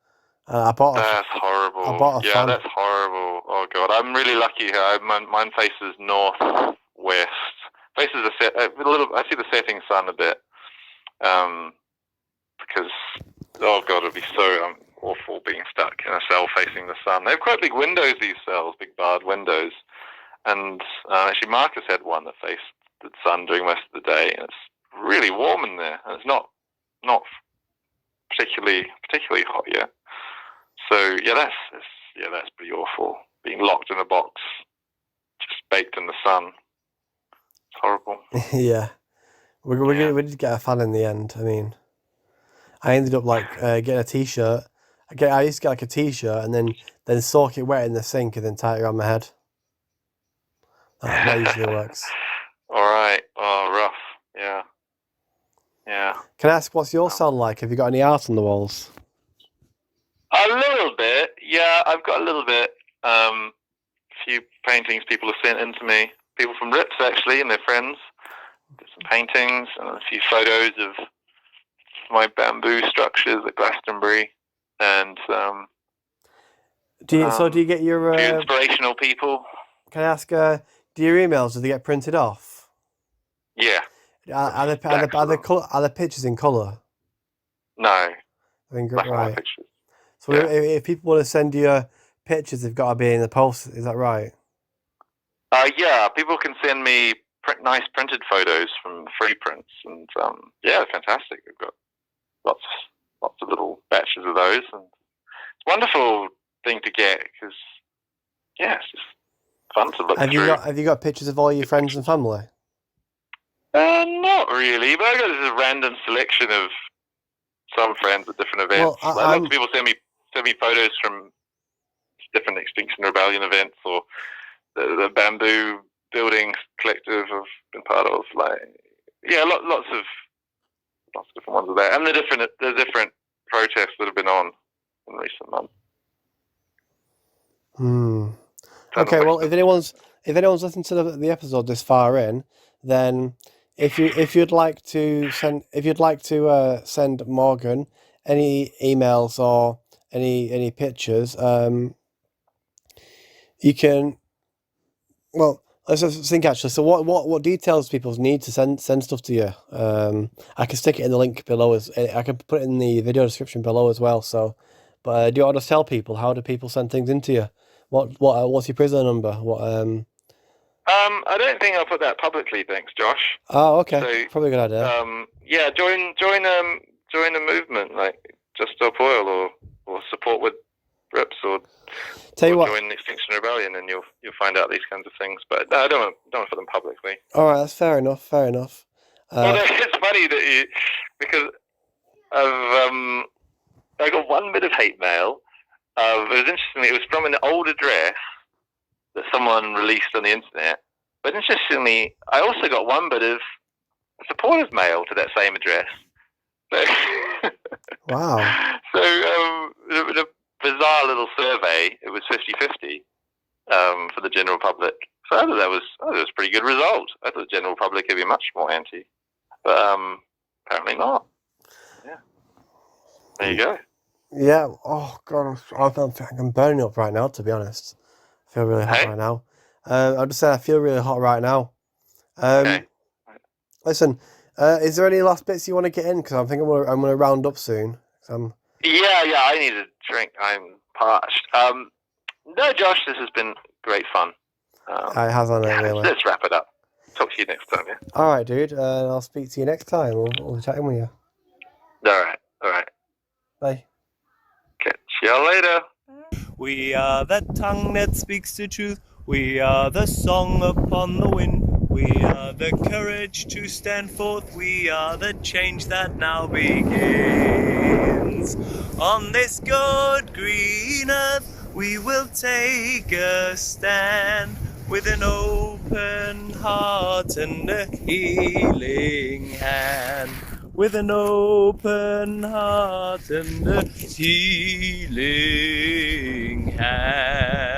I bought.
That's horrible.
I bought a fan.
That's horrible. Oh God, I'm really lucky here. Mine faces northwest. Faces a little. I see the setting sun a bit. Because, oh God, it'd be so awful being stuck in a cell facing the sun. They have quite big windows, these cells, big barred windows. And actually, Marcus had one that faced the sun during most of the day, and it's really warm in there, and it's not particularly hot yet. So yeah, that's pretty awful. Being locked in a box, just baked in the sun. It's horrible.
Yeah, we did get a fan in the end. I mean, I ended up, like, getting a t-shirt. I used to get, like, a t-shirt and then soak it wet in the sink and then tie it around my head. That usually works.
All right. Oh, rough. Yeah.
Can I ask, what's your cell like? Have you got any art on the walls?
paintings people have sent in to me. People from Rips, actually, and their friends. Did some paintings and a few photos of my bamboo structures at Glastonbury. And
do you get your...
a few inspirational people.
Can I ask, do your emails, do they get printed off?
Yeah.
Are the pictures in colour?
No.
I think
Black and white
right.
pictures.
So if people want to send you pictures, they've got to be in the post. Is that right?
Yeah, people can send me nice printed photos from free prints, and yeah, fantastic. We've got lots of little batches of those, and it's a wonderful thing to get because it's just fun to look through.
Have you got pictures of all your friends and family?
Not really, but I got this random selection of some friends at different events.
Well,
lots of people send me photos from different Extinction Rebellion events or the bamboo building collective I've been part of. Lots of different ones of that, and the different protests that have been on in recent months.
Okay, well, if anyone's listened to the episode this far in, then if you'd like to send Morgan any emails or any pictures, you can. Well, let's just think actually. So what details people need to send stuff to you? I can stick it in the link below I can put it in the video description below as well. So, but do you want to tell people how do people send things into you? What's your prisoner number?
I don't think I'll put that publicly. Thanks, Josh.
Oh, okay.
So,
probably a good idea.
Join a movement like Just Stop Oil or support with Rips or join the Extinction Rebellion, and you'll find out these kinds of things. But no, I don't want to put them publicly.
All right, that's fair enough.
Well, it's funny that because I got one bit of hate mail. It was interesting. It was from an old address that someone released on the internet. But interestingly, I also got one bit of supportive mail to that same address.
Wow.
So a bizarre little survey. It was 50-50 for the general public. So I thought that was a pretty good result. I thought the general public would be much more anti, but apparently not. Yeah. There you go.
Yeah. Oh God, I'm burning up right now. To be honest, I feel really hot right now. I'm just saying, I feel really hot right now.
Okay.
Listen, is there any last bits you want to get in? Because I think I'm gonna round up soon.
Yeah, I need a drink. I'm parched. No, Josh, this has been great fun.
It has on it, really.
Let's wrap it up. Talk to you next time, yeah?
All right, dude. I'll speak to you next time. We'll be chatting with you.
All right.
Bye.
Catch y'all later.
We are the tongue that speaks the truth. We are the song upon the wind. We are the courage to stand forth. We are the change that now begins. On this good green earth, we will take a stand with an open heart and a healing hand. With an open heart and a healing hand.